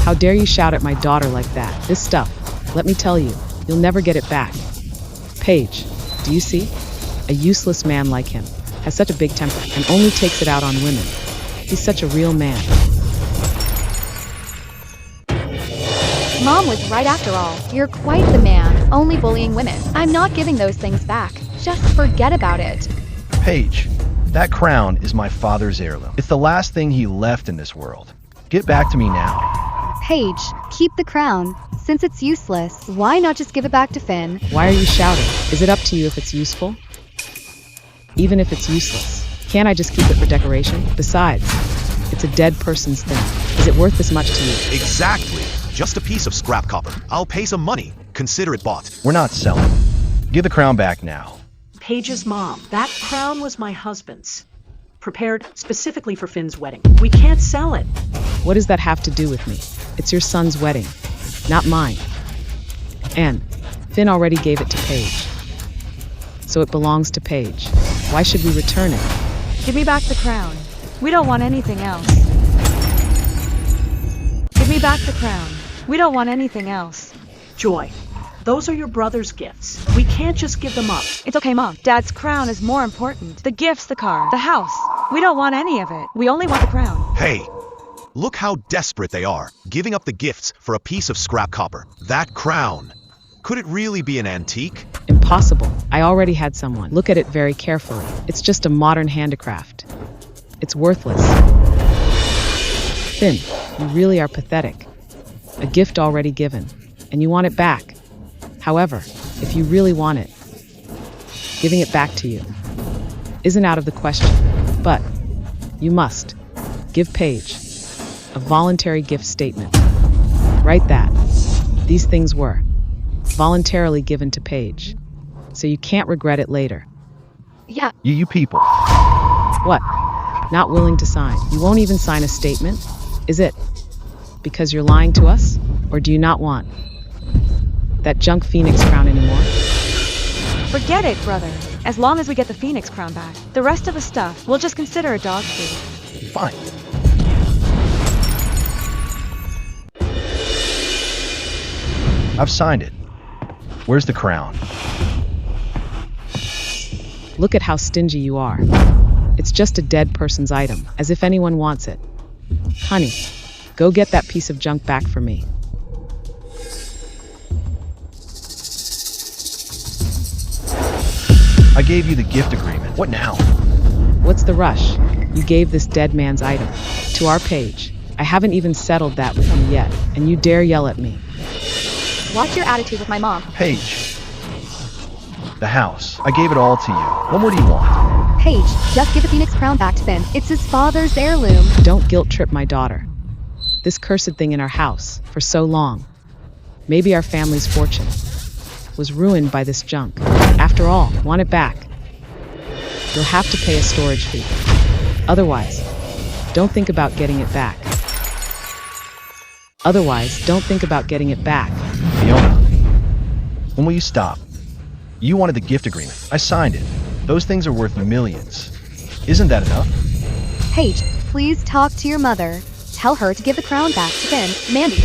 How dare you shout at my daughter like that? This stuff, let me tell you, you'll never get it back. Paige, do you see? A useless man like him has such a big temper and only takes it out on women. He's such a real man. Mom was right after all. You're quite the man, only bullying women. I'm not giving those things back. Just forget about it. Paige, that crown is my father's heirloom. It's the last thing he left in this world. Get back to me now. Paige, keep the crown. Since it's useless, why not just give it back to Finn? Why are you shouting? Is it up to you if it's useful? Even if it's useless, can't I just keep it for decoration? Besides, it's a dead person's thing. Is it worth this much to you? Exactly. Just a piece of scrap copper. I'll pay some money. Consider it bought. We're not selling. Give the crown back now. Paige's mom. That crown was my husband's. Prepared specifically for Finn's wedding. We can't sell it. What does that have to do with me? It's your son's wedding, not mine. And Finn already gave it to Paige. So it belongs to Paige. Why should we return it? Give me back the crown. We don't want anything else. Give me back the crown. We don't want anything else. Joy, those are your brother's gifts. We can't just give them up. It's okay, Mom. Dad's crown is more important. The gifts, the car, the house. We don't want any of it. We only want the crown. Hey, look how desperate they are, giving up the gifts for a piece of scrap copper. That crown. Could it really be an antique? Impossible. I already had someone look at it very carefully. It's just a modern handicraft. It's worthless. Finn, you really are pathetic. A gift already given, and you want it back. However, if you really want it, giving it back to you isn't out of the question. But you must give Paige a voluntary gift statement. Write that these things were voluntarily given to Paige, so you can't regret it later. Yeah. You people. What? Not willing to sign. You won't even sign a statement? Is it because you're lying to us? Or do you not want that junk Phoenix crown anymore? Forget it, brother. As long as we get the Phoenix crown back, the rest of the stuff we'll just consider a dog food. Fine. I've signed it. Where's the crown? Look at how stingy you are. It's just a dead person's item, as if anyone wants it. Honey, go get that piece of junk back for me. I gave you the gift agreement. What now? What's the rush? You gave this dead man's item to our Paige. I haven't even settled that with you yet, and you dare yell at me. What's your attitude with my mom? Paige. The house. I gave it all to you. What more do you want? Paige, just give the Phoenix crown back to Finn. It's his father's heirloom. Don't guilt trip my daughter. This cursed thing in our house for so long. Maybe our family's fortune was ruined by this junk. After all, want it back. You'll have to pay a storage fee. Otherwise, don't think about getting it back. Fiona, when will you stop? You wanted the gift agreement. I signed it. Those things are worth millions. Isn't that enough? Paige, please talk to your mother. Tell her to give the crown back to Finn. Mandy,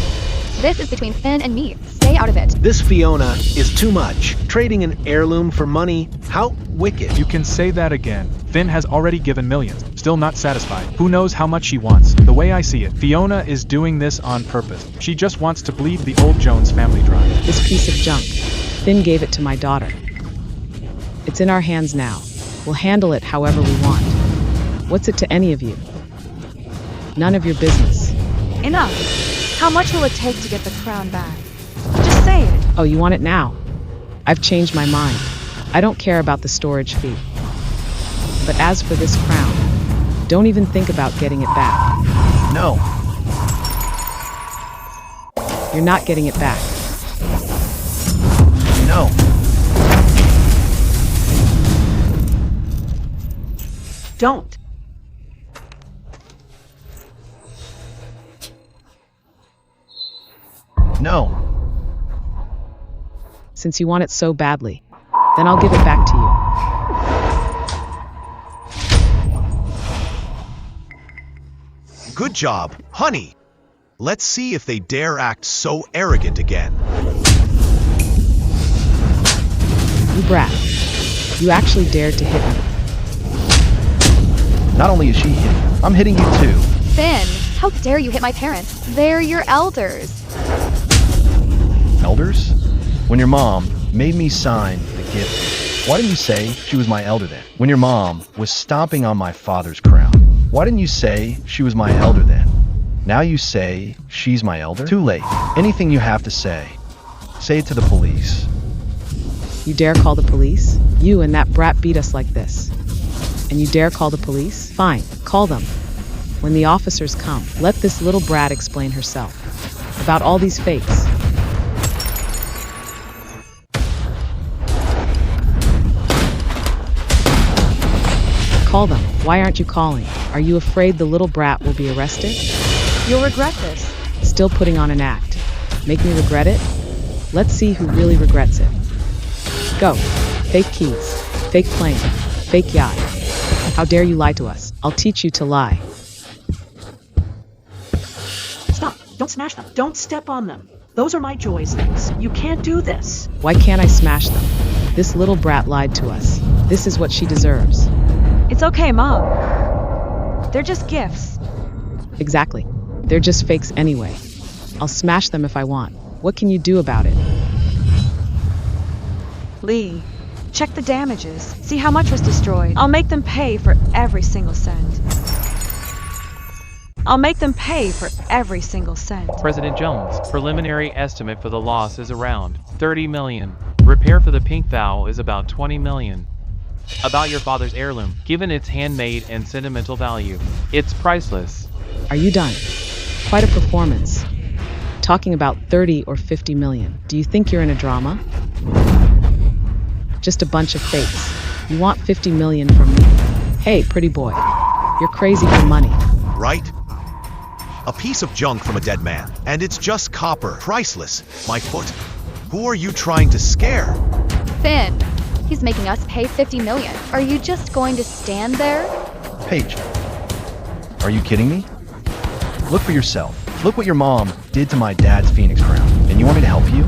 this is between Finn and me. Stay out of it. This Fiona is too much. Trading an heirloom for money? How wicked. You can say that again. Finn has already given millions, still not satisfied. Who knows how much she wants? The way I see it, Fiona is doing this on purpose. She just wants to bleed the old Jones family dry. This piece of junk, Finn gave it to my daughter. It's in our hands now. We'll handle it however we want. What's it to any of you? None of your business. Enough. How much will it take to get the crown back? Just say it. Oh, you want it now? I've changed my mind. I don't care about the storage fee. But as for this crown, don't even think about getting it back. No. You're not getting it back. No. Don't. No. Since you want it so badly, then I'll give it back to you. Good job, honey. Let's see if they dare act so arrogant again. You brat. You actually dared to hit me. Not only is she hitting you, I'm hitting you too. Finn, how dare you hit my parents? They're your elders. Elders? When your mom made me sign the gift, why didn't you say she was my elder then? When your mom was stomping on my father's crown, why didn't you say she was my elder then? Now you say she's my elder? Too late. Anything you have to say it to the police. You dare call the police? You and that brat beat us like this. And you dare call the police? Fine, call them. When the officers come, let this little brat explain herself about all these fakes. Call them. Why aren't you calling? Are you afraid the little brat will be arrested? You'll regret this. Still putting on an act. Make me regret it? Let's see who really regrets it. Go. Fake keys. Fake plane. Fake yacht. How dare you lie to us? I'll teach you to lie. Stop. Don't smash them. Don't step on them. Those are my Joy's things. You can't do this. Why can't I smash them? This little brat lied to us. This is what she deserves. It's okay, Mom. They're just gifts. Exactly. They're just fakes anyway. I'll smash them if I want. What can you do about it? Lee, check the damages. See how much was destroyed. I'll make them pay for every single cent. President Jones, preliminary estimate for the loss is around 30 million. Repair for the pink vow is about 20 million. About your father's heirloom, given its handmade and sentimental value, it's priceless. Are you done? Quite a performance. Talking about 30 or 50 million. Do you think you're in a drama? Just a bunch of fakes. You want 50 million from me? Hey, pretty boy. You're crazy for money. Right? A piece of junk from a dead man, and it's just copper, priceless. My foot. Who are you trying to scare? Finn, he's making us pay 50 million. Are you just going to stand there? Paige, are you kidding me? Look for yourself. Look what your mom did to my dad's Phoenix crown. And you want me to help you?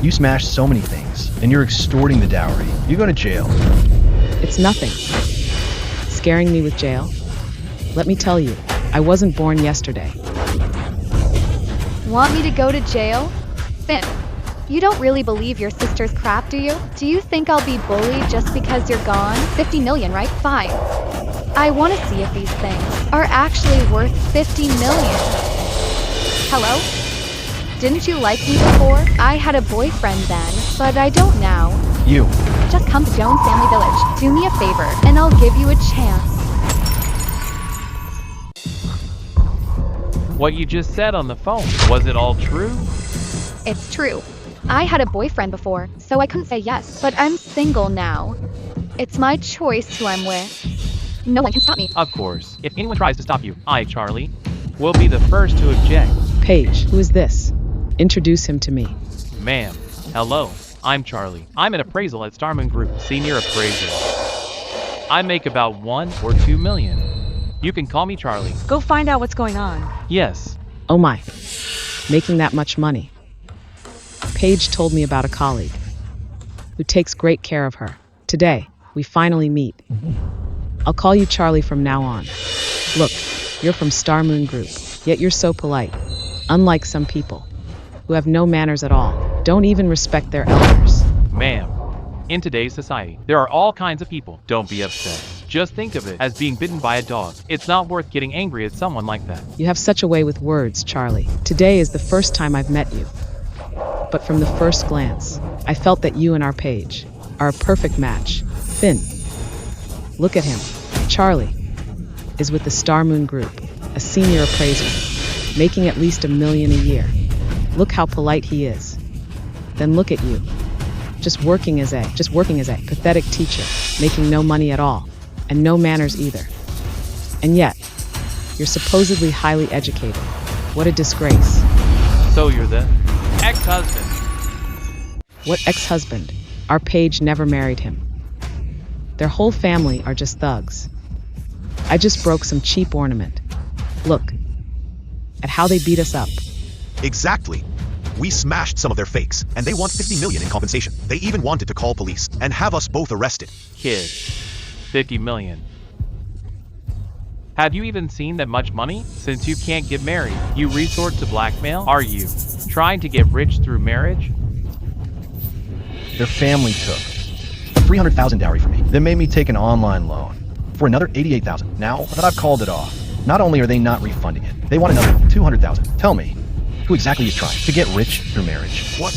You smashed so many things, and you're extorting the dowry. You go to jail. It's nothing. Scaring me with jail? Let me tell you, I wasn't born yesterday. Want me to go to jail? Finn, you don't really believe your sister's crap, do you? Do you think I'll be bullied just because you're gone? 50 million, right? Fine. I want to see if these things are actually worth 50 million. Hello? Didn't you like me before? I had a boyfriend then, but I don't now. You. Just come to Jones Family Village. Do me a favor, and I'll give you a chance. What you just said on the phone, was it all true? It's true. I had a boyfriend before, so I couldn't say yes, but I'm single now. It's my choice who I'm with. No one can stop me. Of course. If anyone tries to stop you, I, Charlie, will be the first to object. Paige, who is this? Introduce him to me. Ma'am, hello. I'm Charlie. I'm an appraisal at Starman Group, senior appraiser. I make about 1 or 2 million. You can call me Charlie. Go find out what's going on. Yes. Oh my. Making that much money. Paige told me about a colleague who takes great care of her. Today, we finally meet. I'll call you Charlie from now on. Look, you're from Star Moon Group, yet you're so polite. Unlike some people who have no manners at all, don't even respect their elders. Ma'am, in today's society, there are all kinds of people. Don't be upset. Just think of it as being bitten by a dog. It's not worth getting angry at someone like that. You have such a way with words, Charlie. Today is the first time I've met you. But from the first glance, I felt that you and our Paige are a perfect match. Finn, look at him. Charlie is with the Star Moon Group, a senior appraiser, making at least $1 million a year. Look how polite he is. Then look at you, just working as a pathetic teacher, making no money at all, and no manners either. And yet, you're supposedly highly educated. What a disgrace. So you're the ex-husband. What ex-husband? Our Paige never married him. Their whole family are just thugs. I just broke some cheap ornament. Look at how they beat us up. Exactly. We smashed some of their fakes, and they want 50 million in compensation. They even wanted to call police and have us both arrested. Kid, 50 million. Have you even seen that much money? Since you can't get married, you resort to blackmail? Are you trying to get rich through marriage? Their family took a $300,000 dowry from me. Then made me take an online loan for another $88,000. Now that I've called it off, not only are they not refunding it, they want another $200,000. Tell me, who exactly is trying to get rich through marriage? What?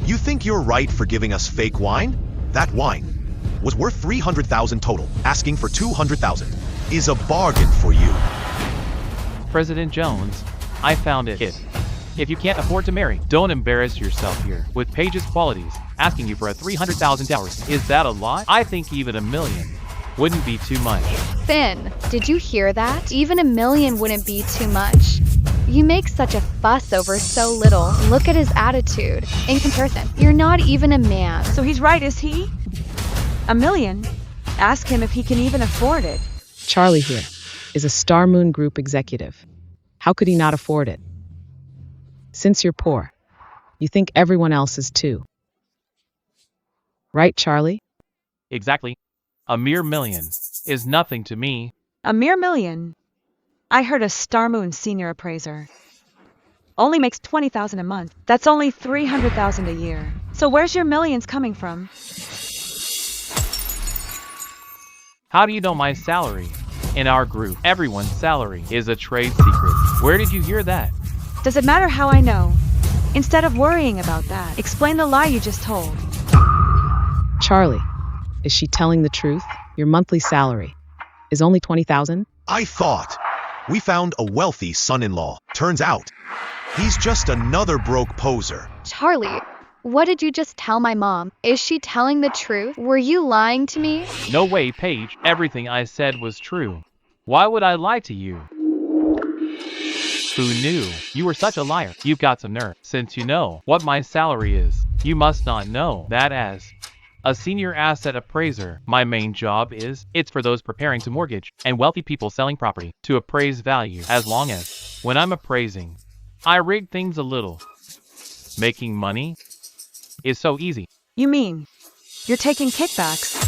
You think you're right for giving us fake wine? That wine was worth 300,000 total. Asking for 200,000 is a bargain for you. President Jones, I found it. If you can't afford to marry, don't embarrass yourself here with Paige's qualities. Asking you for a 300,000 dowry, is that a lot? I think even $1 million wouldn't be too much. Finn, did you hear that? Even $1 million wouldn't be too much. You make such a fuss over so little. Look at his attitude. In comparison, you're not even a man. So he's right, is he? $1 million? Ask him if he can even afford it. Charlie here is a Star Moon Group executive. How could he not afford it? Since you're poor, you think everyone else is too. Right, Charlie? Exactly. A mere $1 million is nothing to me. A mere $1 million? I heard a Star Moon senior appraiser only makes $20,000 a month. That's only $300,000 a year. So where's your millions coming from? How do you know my salary? In our group, everyone's salary is a trade secret. Where did you hear that? Does it matter how I know? Instead of worrying about that, explain the lie you just told. Charlie, is she telling the truth? Your monthly salary is only $20,000? I thought we found a wealthy son-in-law. Turns out, he's just another broke poser. Charlie, what did you just tell my mom? Is she telling the truth? Were you lying to me? No way, Paige. Everything I said was true. Why would I lie to you? Who knew? You were such a liar. You've got some nerve. Since you know what my salary is, you must not know that as a senior asset appraiser, my main job is, it's for those preparing to mortgage and wealthy people selling property to appraise value. As long as, when I'm appraising, I rig things a little. Making money is so easy. You mean you're taking kickbacks?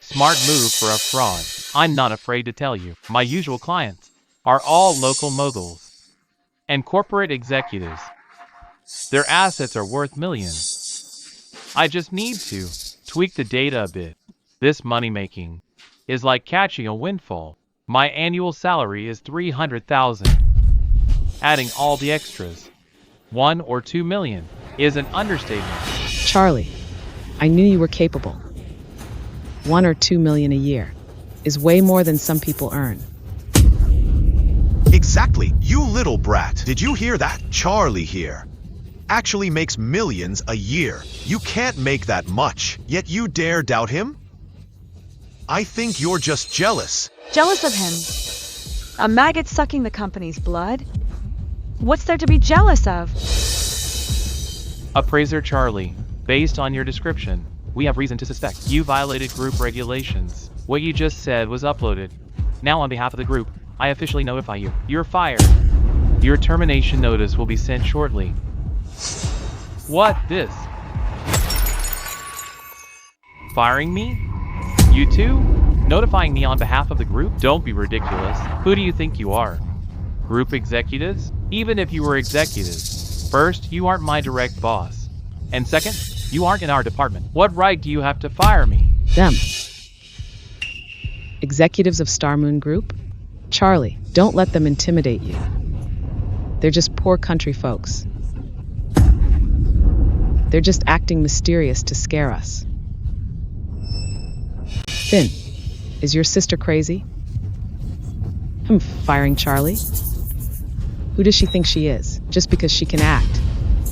Smart move for a fraud. I'm not afraid to tell you, my usual clients are all local moguls and corporate executives. Their assets are worth millions. I just need to tweak the data a bit. This money making is like catching a windfall. My annual salary is $300,000. Adding all the extras, 1 or 2 million, is an understatement. Charlie, I knew you were capable. 1 or 2 million a year is way more than some people earn. Exactly. You little brat. Did you hear that? Charlie here actually makes millions a year. You can't make that much, yet you dare doubt him? I think you're just jealous. Jealous of him? A maggot sucking the company's blood? What's there to be jealous of? Appraiser Charlie, based on your description, we have reason to suspect you violated group regulations. What you just said was uploaded. Now on behalf of the group, I officially notify you. You're fired. Your termination notice will be sent shortly. What this? Firing me? You too? Notifying me on behalf of the group? Don't be ridiculous. Who do you think you are? Group executives? Even if you were executives, first, you aren't my direct boss. And second, you aren't in our department. What right do you have to fire me? Them. Executives of Star Moon Group? Charlie, don't let them intimidate you. They're just poor country folks. They're just acting mysterious to scare us. Finn, is your sister crazy? Firing Charlie? Who does she think she is, just because she can act?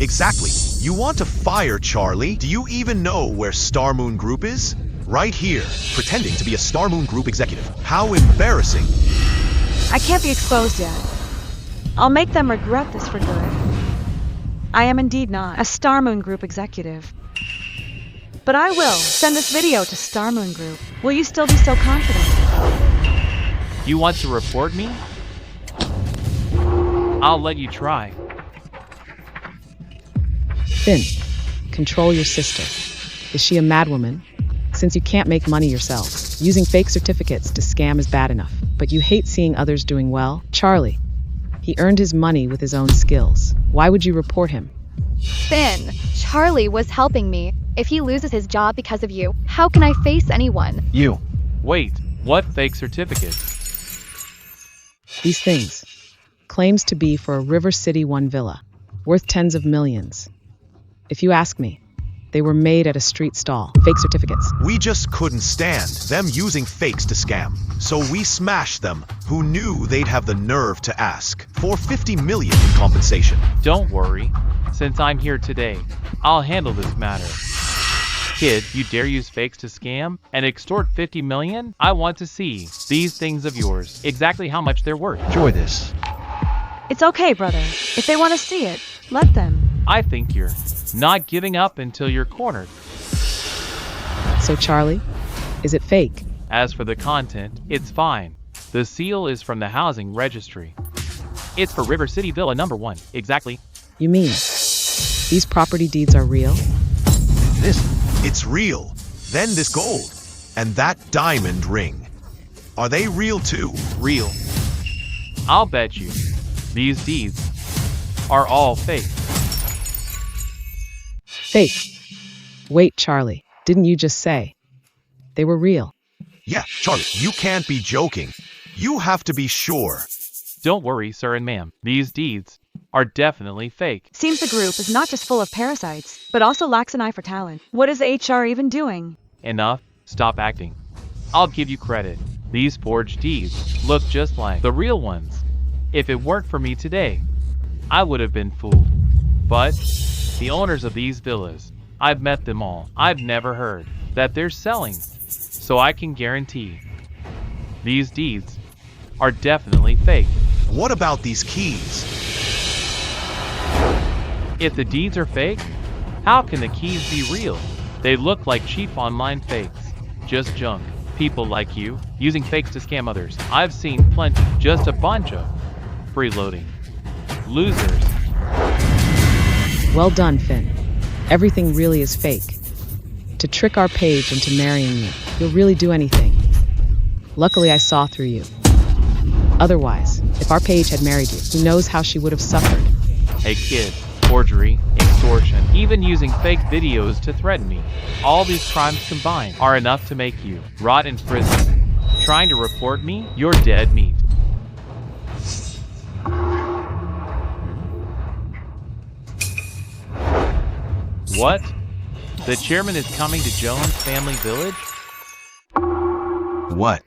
Exactly. You want to fire Charlie? Do you even know where Star Moon Group is? Right here, pretending to be a Star Moon Group executive. How embarrassing. I can't be exposed yet. I'll make them regret this for good. I am indeed not a Star Moon Group executive. But I will send this video to Star Moon Group. Will you still be so confident? You want to report me? I'll let you try. Finn, control your sister. Is she a madwoman? Since you can't make money yourself, using fake certificates to scam is bad enough. But you hate seeing others doing well? Charlie, he earned his money with his own skills. Why would you report him? Finn, Charlie was helping me. If he loses his job because of you, how can I face anyone? You. Wait, what fake certificate? These things. Claims to be for a River City 1 villa, worth tens of millions. If you ask me, they were made at a street stall. Fake certificates. We just couldn't stand them using fakes to scam. So we smashed them, who knew they'd have the nerve to ask for 50 million in compensation. Don't worry. Since I'm here today, I'll handle this matter. Kid, you dare use fakes to scam and extort 50 million? I want to see these things of yours, exactly how much they're worth. Enjoy this. It's okay, brother. If they want to see it, let them. I think you're not giving up until you're cornered. So Charlie, is it fake? As for the content, it's fine. The seal is from the housing registry. It's for River City Villa number 1, exactly. You mean, these property deeds are real? It's real. Then this gold. And that diamond ring. Are they real too? Real. I'll bet you. These deeds are all fake. Fake. Wait, Charlie, didn't you just say they were real? Yeah, Charlie, you can't be joking. You have to be sure. Don't worry, sir and ma'am. These deeds are definitely fake. Seems the group is not just full of parasites, but also lacks an eye for talent. What is HR even doing? Enough. Stop acting. I'll give you credit. These forged deeds look just like the real ones. If it weren't for me today, I would have been fooled. But the owners of these villas, I've met them all. I've never heard that they're selling. So I can guarantee These deeds are definitely fake. What about these keys? If the deeds are fake, how can the keys be real? They look like cheap online fakes. Just junk. People like you, using fakes to scam others. I've seen plenty. Just a bunch of freeloading losers. Well done, Finn. Everything really is fake. To trick our Paige into marrying you, you'll really do anything. Luckily, I saw through you. Otherwise, if our Paige had married you, who knows how she would have suffered. Hey kid, forgery, extortion, even using fake videos to threaten me. All these crimes combined are enough to make you rot in prison. Trying to report me? You're dead meat. What? The chairman is coming to Jones Family Village? What?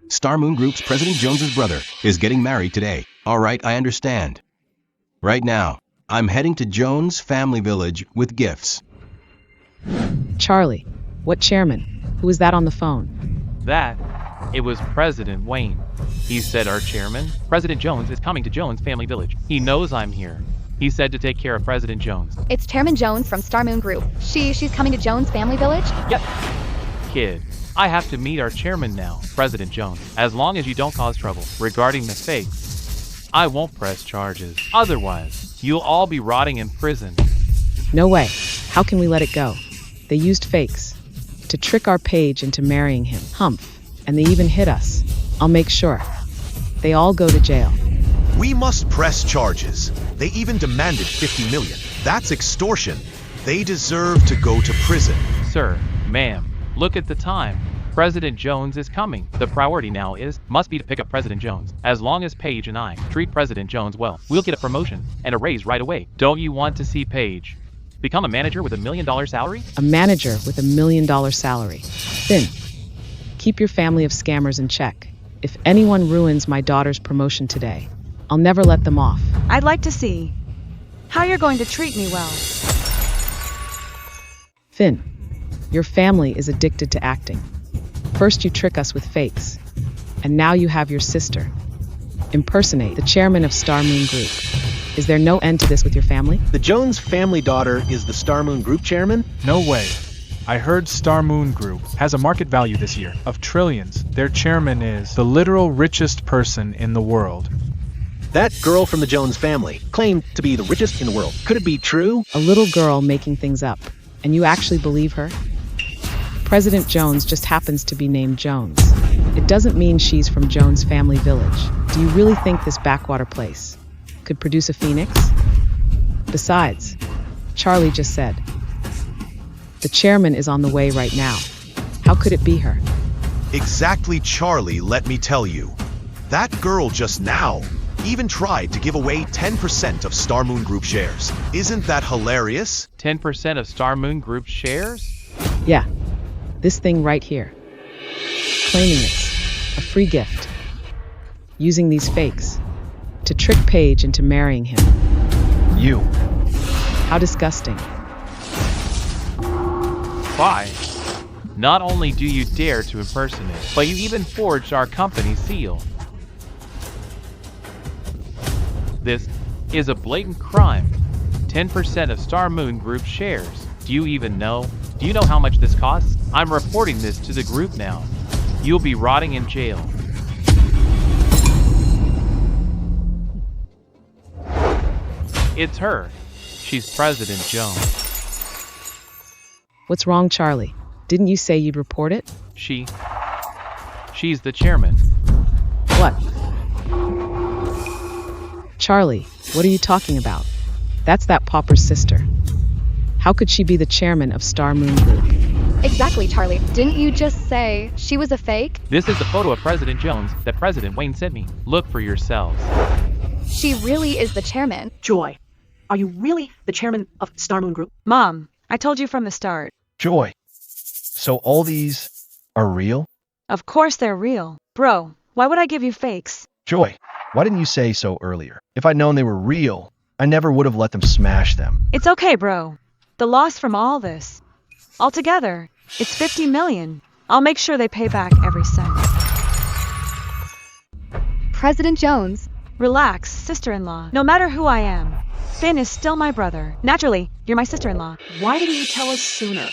Star Moon Group's President Jones's brother is getting married today. All right, I understand. Right now, I'm heading to Jones Family Village with gifts. Charlie, what chairman? Who is that on the phone? It was President Wayne. He said our chairman, President Jones, is coming to Jones Family Village. He knows I'm here. He said to take care of President Jones. It's Chairman Jones from Star Moon Group. She's coming to Jones Family Village? Yep. Kid, I have to meet our chairman now, President Jones. As long as you don't cause trouble regarding the fakes, I won't press charges. Otherwise, you'll all be rotting in prison. No way. How can we let it go? They used fakes to trick our Paige into marrying him. Humph. And they even hit us. I'll make sure. They all go to jail. We must press charges. They even demanded 50 million. That's extortion. They deserve to go to prison. Sir, ma'am, look at the time. President Jones is coming. The priority now must be to pick up President Jones. As long as Paige and I treat President Jones well, we'll get a promotion and a raise right away. Don't you want to see Paige become a manager with $1 million salary? A manager with $1 million salary. Finn, keep your family of scammers in check. If anyone ruins my daughter's promotion today, I'll never let them off. I'd like to see how you're going to treat me well. Finn, your family is addicted to acting. First you trick us with fakes, and now you have your sister impersonate the chairman of Star Moon Group. Is there no end to this with your family? The Jones family daughter is the Star Moon Group chairman? No way. I heard Star Moon Group has a market value this year of trillions. Their chairman is the literal richest person in the world. That girl from the Jones family claimed to be the richest in the world. Could it be true? A little girl making things up, and you actually believe her? President Jones just happens to be named Jones. It doesn't mean she's from Jones Family Village. Do you really think this backwater place could produce a phoenix? Besides, Charlie just said, the chairman is on the way right now. How could it be her? Exactly, Charlie, let me tell you. That girl just now even tried to give away 10% of Star Moon Group shares. Isn't that hilarious? 10% of Star Moon Group shares? Yeah, this thing right here. Claiming it's a free gift. Using these fakes to trick Paige into marrying him. You. How disgusting. Why? Not only do you dare to impersonate, but you even forged our company seal. This is a blatant crime. 10% of Star Moon Group shares. Do you even know? Do you know how much this costs? I'm reporting this to the group now. You'll be rotting in jail. It's her. She's President Jones. What's wrong, Charlie? Didn't you say you'd report it? She's the chairman. What? Charlie, what are you talking about? That's that pauper's sister. How could she be the chairman of Star Moon Group? Exactly, Charlie. Didn't you just say she was a fake? This is the photo of President Jones that President Wayne sent me. Look for yourselves. She really is the chairman. Joy, are you really the chairman of Star Moon Group? Mom, I told you from the start. Joy. So all these are real? Of course they're real. Bro, why would I give you fakes? Joy, why didn't you say so earlier? If I'd known they were real, I never would have let them smash them. It's okay, bro. The loss from all this. Altogether, it's 50 million. I'll make sure they pay back every cent. President Jones. Relax, sister-in-law. No matter who I am, Finn is still my brother. Naturally, you're my sister-in-law. Why didn't you tell us sooner?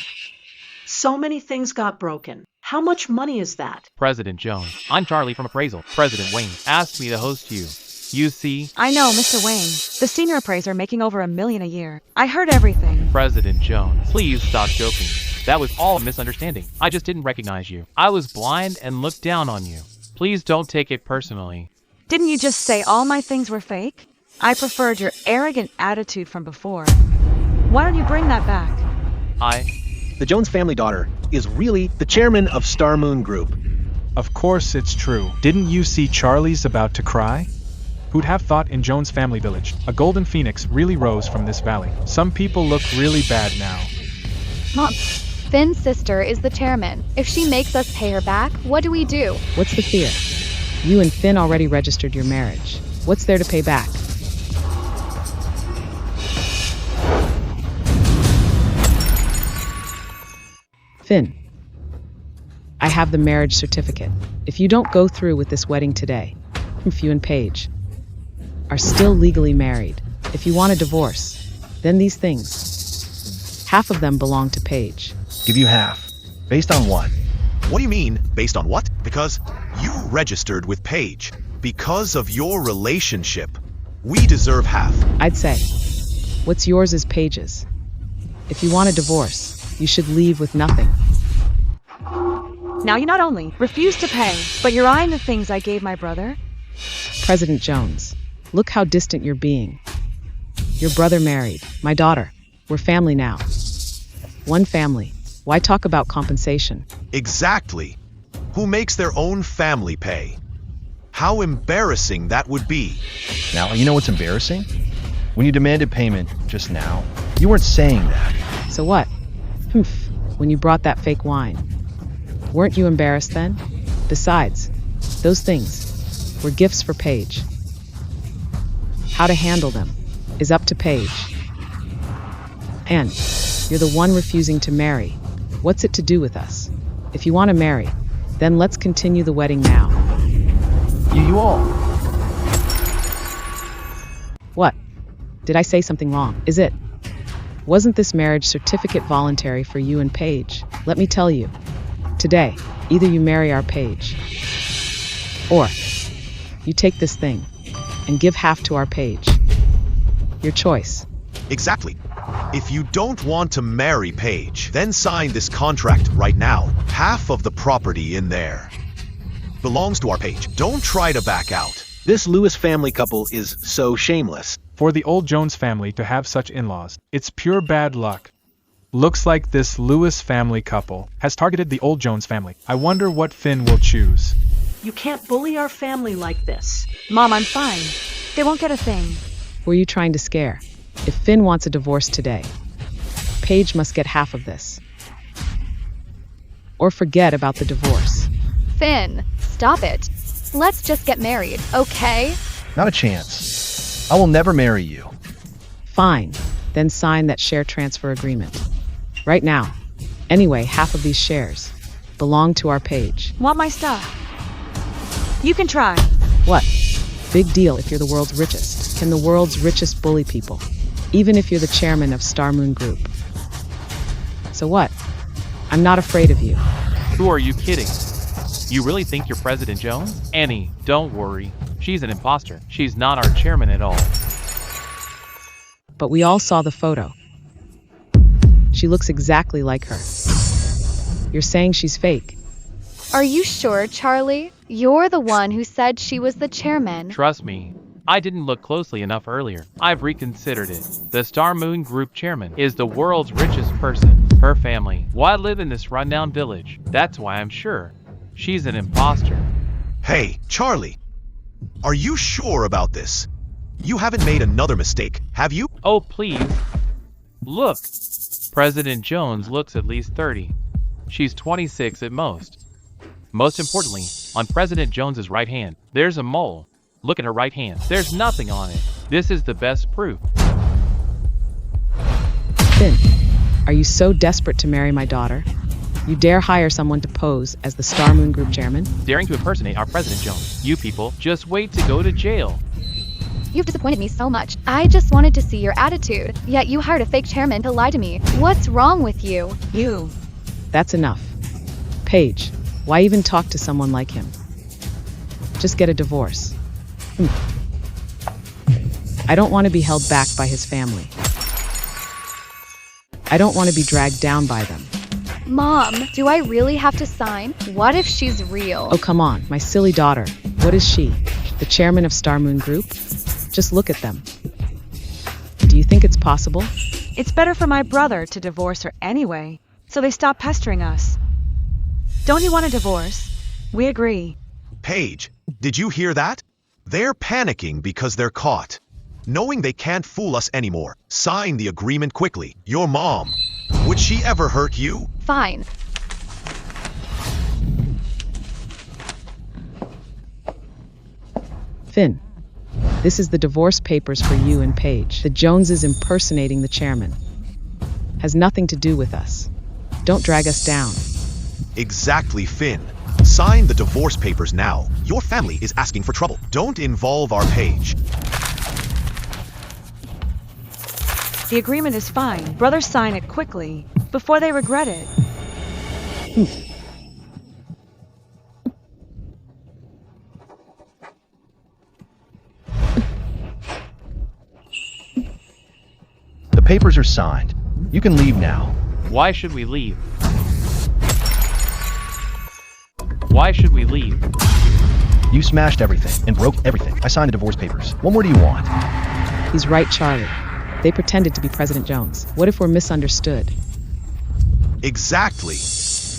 So many things got broken. How much money is that? President Jones. I'm Charlie from Appraisal. President Wayne asked me to host you. You see? I know, Mr. Wayne. The senior appraiser making over $1 million a year. I heard everything. President Jones, please stop joking. That was all a misunderstanding. I just didn't recognize you. I was blind and looked down on you. Please don't take it personally. Didn't you just say all my things were fake? I preferred your arrogant attitude from before. Why don't you bring that back? The Jones family daughter is really the chairman of Star Moon Group. Of course it's true. Didn't you see Charlie's about to cry? Who'd have thought in Jones Family Village, a golden phoenix really rose from this valley. Some people look really bad now. Mom, Finn's sister is the chairman. If she makes us pay her back, what do we do? What's the fear? You and Finn already registered your marriage. What's there to pay back? Finn, I have the marriage certificate. If you don't go through with this wedding today, you and Paige are still legally married. If you want a divorce, then these things, half of them belong to Paige. Give you half. Based on what? What do you mean, based on what? Because you registered with Paige. Because of your relationship, we deserve half. I'd say, what's yours is Paige's. If you want a divorce, you should leave with nothing. Now you not only refuse to pay, but you're eyeing the things I gave my brother? President Jones, look how distant you're being. Your brother married, my daughter. We're family now. One family. Why talk about compensation? Exactly. Who makes their own family pay? How embarrassing that would be. Now, you know what's embarrassing? When you demanded payment just now, you weren't saying that. So what? When you brought that fake wine. Weren't you embarrassed then? Besides, those things were gifts for Paige. How to handle them is up to Paige. And you're the one refusing to marry. What's it to do with us? If you want to marry, then let's continue the wedding now. You all. What? Did I say something wrong? Is it? Wasn't this marriage certificate voluntary for you and Paige? Let me tell you. Today, either you marry our Paige, or you take this thing and give half to our Paige. Your choice. Exactly. If you don't want to marry Paige, then sign this contract right now. Half of the property in there belongs to our Paige. Don't try to back out. This Lewis family couple is so shameless. For the old Jones family to have such in-laws, it's pure bad luck. Looks like this Lewis family couple has targeted the old Jones family. I wonder what Finn will choose. You can't bully our family like this. Mom, I'm fine. They won't get a thing. Were you trying to scare? If Finn wants a divorce today, Paige must get half of this. Or forget about the divorce. Finn, stop it. Let's just get married, okay? Not a chance. I will never marry you. Fine. Then sign that share transfer agreement. Right now. Anyway, half of these shares belong to our Paige. Want my stuff? You can try. What? Big deal if you're the world's richest. Can the world's richest bully people? Even if you're the chairman of Star Moon Group. So what? I'm not afraid of you. Who are you kidding? You really think you're President Jones? Annie, don't worry. She's an imposter. She's not our chairman at all. But we all saw the photo. She looks exactly like her. You're saying she's fake. Are you sure, Charlie? You're the one who said she was the chairman. Trust me, I didn't look closely enough earlier. I've reconsidered it. The Star Moon Group chairman is the world's richest person. Her family. Why live in this rundown village? That's why I'm sure she's an imposter. Hey, Charlie, are you sure about this? You haven't made another mistake, have you? Oh, please. Look. President Jones looks at least 30. She's 26 at most. Most importantly, on President Jones's right hand, there's a mole. Look at her right hand. There's nothing on it. This is the best proof. Finn, are you so desperate to marry my daughter? You dare hire someone to pose as the Star Moon Group chairman? Daring to impersonate our President Jones. You people, just wait to go to jail. You've disappointed me so much. I just wanted to see your attitude, yet you hired a fake chairman to lie to me. What's wrong with you? You. That's enough. Paige, why even talk to someone like him? Just get a divorce. I don't want to be held back by his family. I don't want to be dragged down by them. Mom, do I really have to sign? What if she's real? Oh, come on, my silly daughter. What is she? The chairman of Star Moon Group? Just look at them. Do you think it's possible? It's better for my brother to divorce her anyway, so they stop pestering us. Don't you want a divorce? We agree. Paige, did you hear that? They're panicking because they're caught. Knowing they can't fool us anymore, sign the agreement quickly. Your mom. Would she ever hurt you? Fine. Finn, this is the divorce papers for you and Paige. The Joneses impersonating the chairman. Has nothing to do with us. Don't drag us down. Exactly, Finn. Sign the divorce papers now. Your family is asking for trouble. Don't involve our Paige. The agreement is fine. Brothers sign it quickly, before they regret it. The papers are signed. You can leave now. Why should we leave? Why should we leave? You smashed everything and broke everything. I signed the divorce papers. What more do you want? He's right, Charlie. They pretended to be President Jones. What if we're misunderstood? Exactly.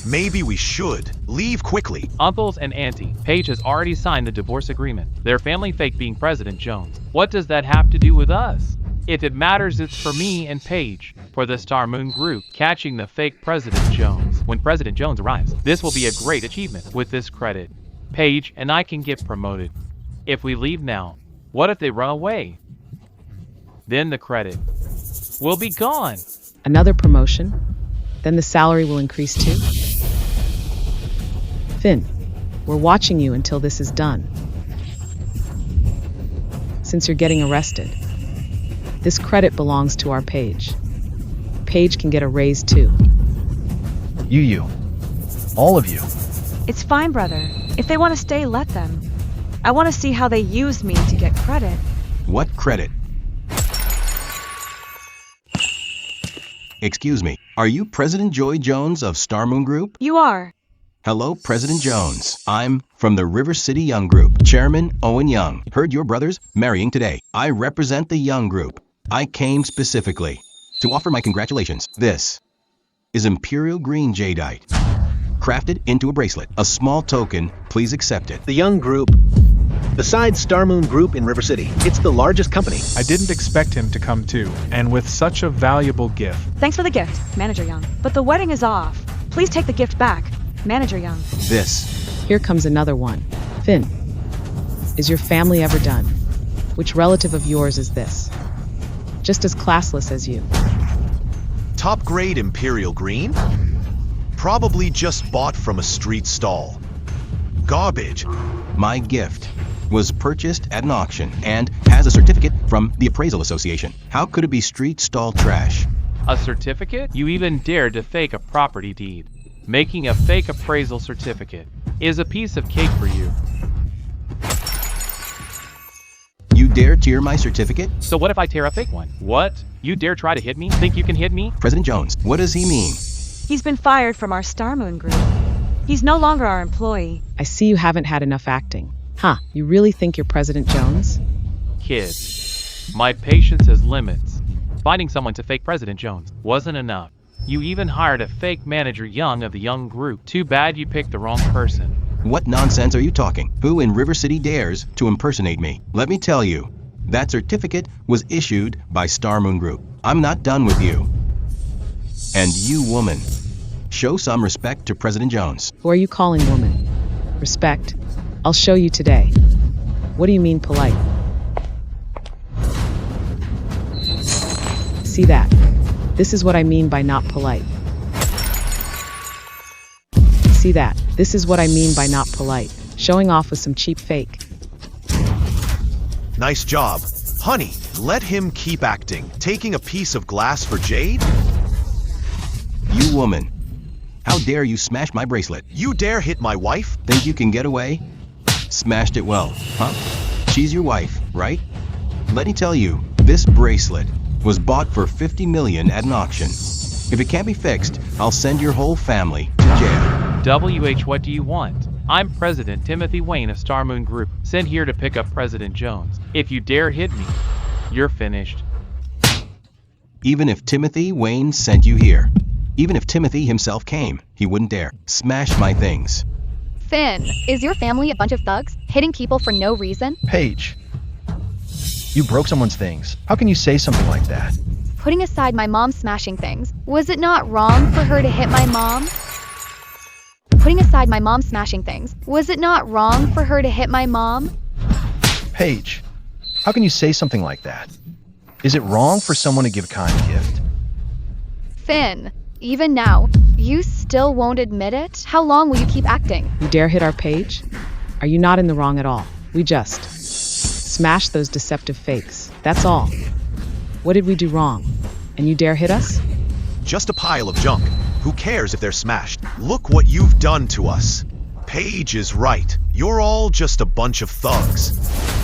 Maybe we should. Leave quickly. Uncles and Auntie, Paige has already signed the divorce agreement. Their family fake being President Jones. What does that have to do with us? If it matters, it's for me and Paige, for the Star Moon Group, catching the fake President Jones. When President Jones arrives, this will be a great achievement. With this credit, Paige and I can get promoted. If we leave now, what if they run away? Then the credit will be gone. Another promotion? Then the salary will increase too? Finn, we're watching you until this is done. Since you're getting arrested, this credit belongs to our Paige. Paige can get a raise too. You. All of you. It's fine, brother. If they want to stay, let them. I want to see how they use me to get credit. What credit? Excuse me, are you President Joy Jones of Star Moon Group? You are. Hello, President Jones. I'm from the River City Young Group. Chairman Owen Young. Heard your brothers marrying today. I represent the Young Group. I came specifically to offer my congratulations. This is Imperial Green Jadeite, crafted into a bracelet. A small token, please accept it. The Young Group. Besides Star Moon Group in River City, it's the largest company. I didn't expect him to come too, and with such a valuable gift. Thanks for the gift, Manager Young. But the wedding is off. Please take the gift back, Manager Young. This. Here comes another one. Finn, is your family ever done? Which relative of yours is this? Just as classless as you. Top grade Imperial Green? Probably just bought from a street stall. Garbage. My gift was purchased at an auction and has a certificate from the Appraisal Association. How could it be street stall trash? A certificate? You even dared to fake a property deed. Making a fake appraisal certificate is a piece of cake for you. You dare tear my certificate? So what if I tear a fake one? What? You dare try to hit me? Think you can hit me? President Jones, what does he mean? He's been fired from our Star Moon Group. He's no longer our employee. I see you haven't had enough acting. Huh, you really think you're President Jones? Kid, my patience has limits. Finding someone to fake President Jones wasn't enough. You even hired a fake Manager Young of the Young Group. Too bad you picked the wrong person. What nonsense are you talking? Who in River City dares to impersonate me? Let me tell you, that certificate was issued by Star Moon Group. I'm not done with you. And you, woman, show some respect to President Jones. Who are you calling woman? Respect? I'll show you today. What do you mean polite? See that? This is what I mean by not polite. See that? This is what I mean by not polite. Showing off with some cheap fake. Nice job. Honey, let him keep acting. Taking a piece of glass for jade? You woman. How dare you smash my bracelet? You dare hit my wife? Think you can get away? Smashed it well, huh? She's your wife, right? Let me tell you, this bracelet was bought for $50 million at an auction. If it can't be fixed, I'll send your whole family to jail. WH, what do you want? I'm President Timothy Wayne of Star Moon Group, sent here to pick up President Jones. If you dare hit me, you're finished. Even if Timothy Wayne sent you here, even if Timothy himself came, he wouldn't dare smash my things. Finn, is your family a bunch of thugs, hitting people for no reason? Paige, you broke someone's things. How can you say something like that? Putting aside my mom smashing things, was it not wrong for her to hit my mom? Putting aside my mom smashing things, was it not wrong for her to hit my mom? Paige, how can you say something like that? Is it wrong for someone to give a kind gift? Finn, even now, you still won't admit it? How long will you keep acting? You dare hit our Paige? Are you not in the wrong at all? We just smashed those deceptive fakes. That's all. What did we do wrong? And you dare hit us? Just a pile of junk. Who cares if they're smashed? Look what you've done to us. Paige is right. You're all just a bunch of thugs.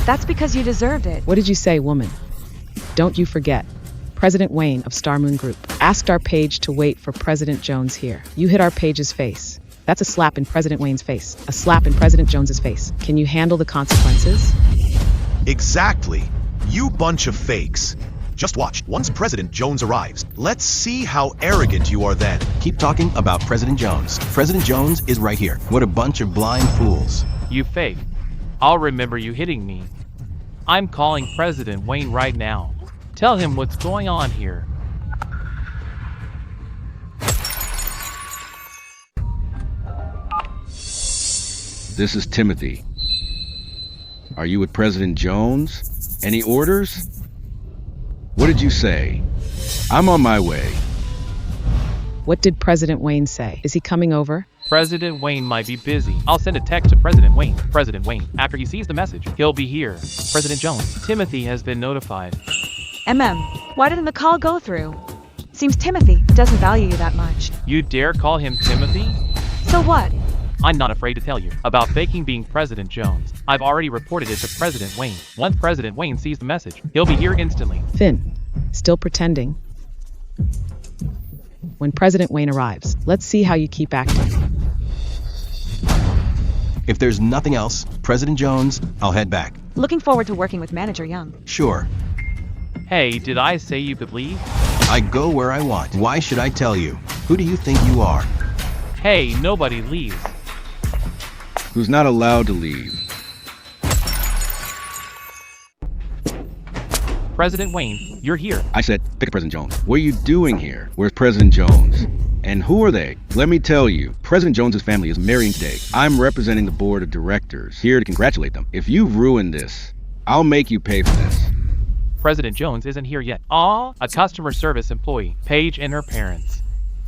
That's because you deserved it. What did you say, woman? Don't you forget. President Wayne of Star Moon Group asked our Paige to wait for President Jones here. You hit our Paige's face. That's a slap in President Wayne's face. A slap in President Jones's face. Can you handle the consequences? Exactly. You bunch of fakes. Just watch. Once President Jones arrives, let's see how arrogant you are then. Keep talking about President Jones. President Jones is right here. What a bunch of blind fools. You fake. I'll remember you hitting me. I'm calling President Wayne right now. Tell him what's going on here. This is Timothy. Are you with President Jones? Any orders? What did you say? I'm on my way. What did President Wayne say? Is he coming over? President Wayne might be busy. I'll send a text to President Wayne. President Wayne, after he sees the message, he'll be here. President Jones, Timothy has been notified. Why didn't the call go through? Seems Timothy doesn't value you that much. You dare call him Timothy? So what? I'm not afraid to tell you about faking being President Jones. I've already reported it to President Wayne. Once President Wayne sees the message, he'll be here instantly. Finn, still pretending. When President Wayne arrives, let's see how you keep acting. If there's nothing else, President Jones, I'll head back. Looking forward to working with Manager Young. Sure. Hey, did I say you could leave? I go where I want. Why should I tell you? Who do you think you are? Hey, nobody leaves. Who's not allowed to leave? President Wayne, you're here. I said, pick up President Jones. What are you doing here? Where's President Jones? And who are they? Let me tell you, President Jones's family is marrying today. I'm representing the board of directors, here to congratulate them. If you've ruined this, I'll make you pay for this. President Jones isn't here yet. Aw, a customer service employee, Paige and her parents.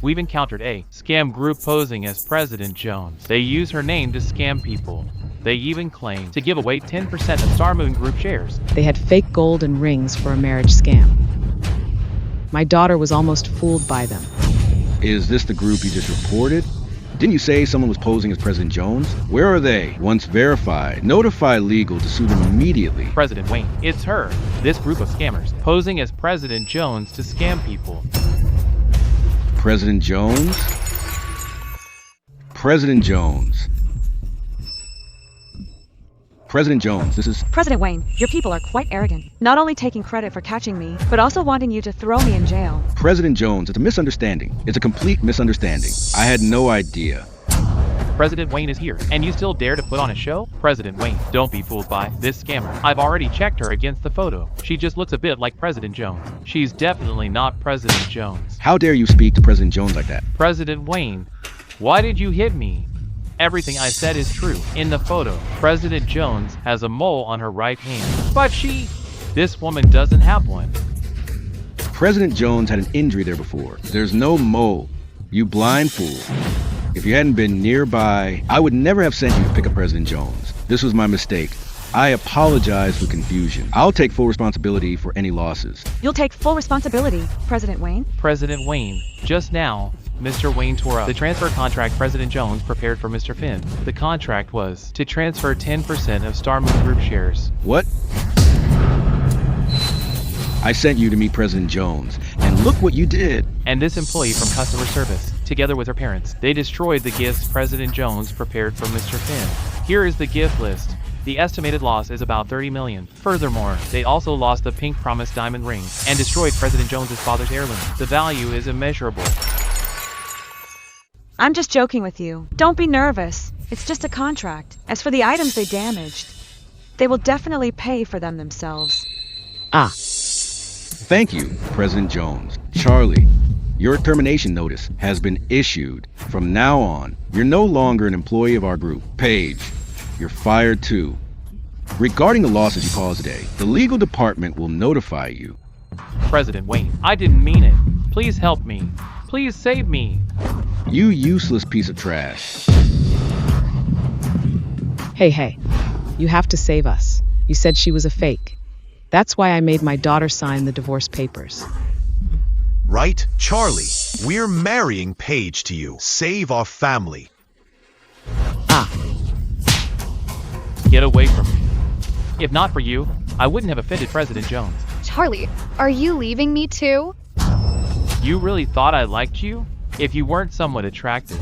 We've encountered a scam group posing as President Jones. They use her name to scam people. They even claim to give away 10% of Star Moon Group shares. They had fake gold and rings for a marriage scam. My daughter was almost fooled by them. Is this the group you just reported? Didn't you say someone was posing as President Jones? Where are they? Once verified, notify legal to sue them immediately. President Wayne, it's her. This group of scammers posing as President Jones to scam people. President Jones? President Jones. President Jones, this is... President Wayne, your people are quite arrogant. Not only taking credit for catching me, but also wanting you to throw me in jail. President Jones, it's a misunderstanding. It's a complete misunderstanding. I had no idea. President Wayne is here, and you still dare to put on a show? President Wayne, don't be fooled by this scammer. I've already checked her against the photo. She just looks a bit like President Jones. She's definitely not President Jones. How dare you speak to President Jones like that? President Wayne, why did you hit me? Everything I said is true. In the photo, President Jones has a mole on her right hand. But this woman doesn't have one. President Jones had an injury there before. There's no mole. You blind fool. If you hadn't been nearby, I would never have sent you to pick up President Jones. This was my mistake. I apologize for confusion. I'll take full responsibility for any losses. You'll take full responsibility, President Wayne. President Wayne, just now, Mr. Wayne tore up the transfer contract President Jones prepared for Mr. Finn. The contract was to transfer 10% of Star Moon Group shares. What? I sent you to meet President Jones, and look what you did. And this employee from customer service, together with her parents, they destroyed the gifts President Jones prepared for Mr. Finn. Here is the gift list. The estimated loss is about 30 million. Furthermore, they also lost the Pink Promise diamond ring and destroyed President Jones's father's heirloom. The value is immeasurable. I'm just joking with you. Don't be nervous. It's just a contract. As for the items they damaged, they will definitely pay for them themselves. Thank you, President Jones. Charlie, your termination notice has been issued. From now on, you're no longer an employee of our group. Paige, you're fired too. Regarding the losses you caused today, the legal department will notify you. President Wayne, I didn't mean it. Please help me. Please save me. You useless piece of trash. Hey, you have to save us. You said she was a fake. That's why I made my daughter sign the divorce papers. Right, Charlie? We're marrying Paige to you. Save our family. Get away from me. If not for you, I wouldn't have offended President Jones. Charlie, are you leaving me too? You really thought I liked you? If you weren't somewhat attractive,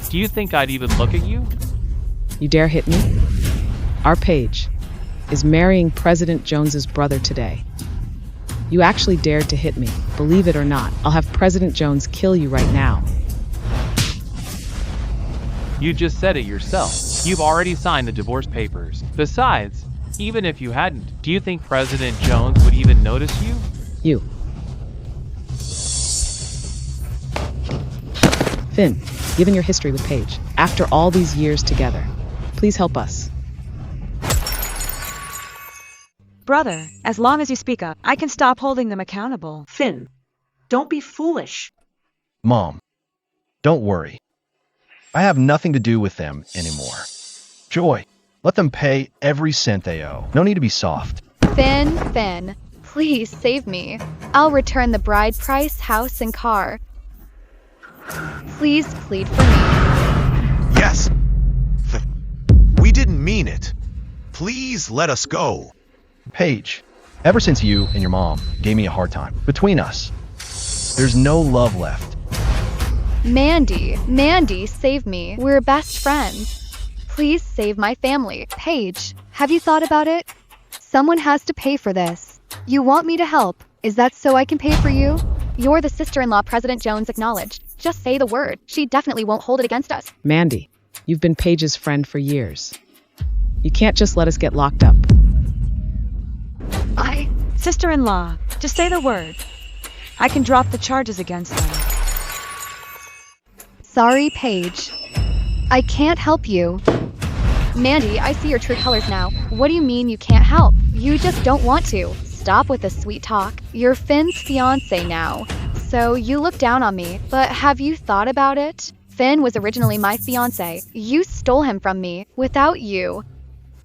do you think I'd even look at you? You dare hit me? Our Paige is marrying President Jones's brother today. You actually dared to hit me. Believe it or not, I'll have President Jones kill you right now. You just said it yourself. You've already signed the divorce papers. Besides, even if you hadn't, do you think President Jones would even notice you? You. Finn, given your history with Paige, after all these years together, please help us. Brother, as long as you speak up, I can stop holding them accountable. Finn, don't be foolish. Mom, don't worry. I have nothing to do with them anymore. Joy, let them pay every cent they owe. No need to be soft. Finn, please save me. I'll return the bride price, house, and car. Please plead for me. Yes. We didn't mean it. Please let us go. Paige, ever since you and your mom gave me a hard time, between us, there's no love left. Mandy, save me. We're best friends. Please save my family. Paige, have you thought about it? Someone has to pay for this. You want me to help. Is that so I can pay for you? You're the sister-in-law President Jones acknowledged. Just say the word. She definitely won't hold it against us. Mandy, you've been Paige's friend for years. You can't just let us get locked up. Sister-in-law, just say the word. I can drop the charges against them. Sorry, Paige. I can't help you. Mandy, I see your true colors now. What do you mean you can't help? You just don't want to. Stop with the sweet talk. You're Finn's fiancé now. So you look down on me, but have you thought about it? Finn was originally my fiancé. You stole him from me. Without you,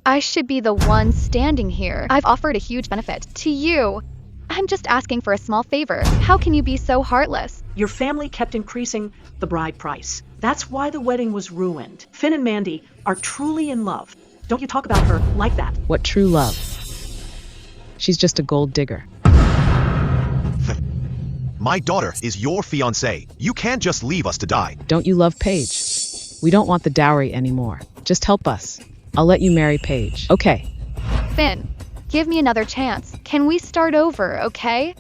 I should be the one standing here. I've offered a huge benefit to you. I'm just asking for a small favor. How can you be so heartless? Your family kept increasing the bride price. That's why the wedding was ruined. Finn and Mandy are truly in love. Don't you talk about her like that. What true love? She's just a gold digger. My daughter is your fiancée. You can't just leave us to die. Don't you love Paige? We don't want the dowry anymore. Just help us. I'll let you marry Paige. Okay. Finn, give me another chance. Can we start over, okay?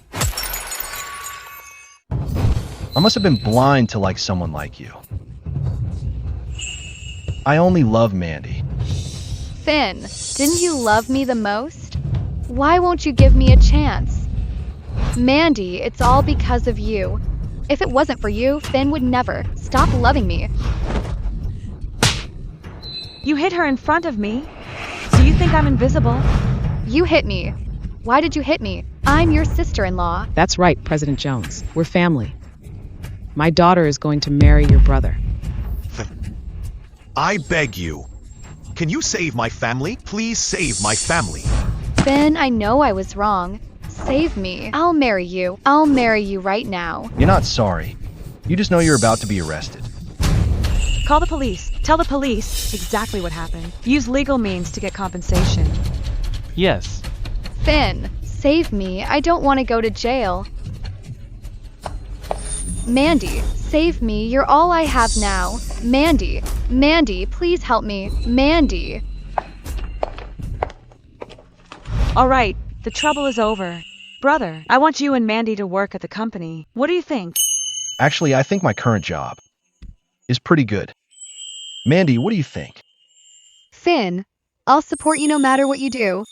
I must have been blind to like someone like you. I only love Mandy. Finn, didn't you love me the most? Why won't you give me a chance? Mandy, it's all because of you. If it wasn't for you, Finn would never stop loving me. You hit her in front of me. Do you think I'm invisible? You hit me. Why did you hit me? I'm your sister-in-law. That's right, President Jones. We're family. My daughter is going to marry your brother. I beg you. Can you save my family? Please save my family. Finn, I know I was wrong. Save me. I'll marry you. I'll marry you right now. You're not sorry. You just know you're about to be arrested. Call the police. Tell the police exactly what happened. Use legal means to get compensation. Yes. Finn, save me. I don't want to go to jail. Mandy, save me. You're all I have now. Mandy, Mandy, please help me. Mandy. All right, the trouble is over. Brother, I want you and Mandy to work at the company. What do you think? Actually, I think my current job is pretty good. Mandy, what do you think? Finn, I'll support you no matter what you do.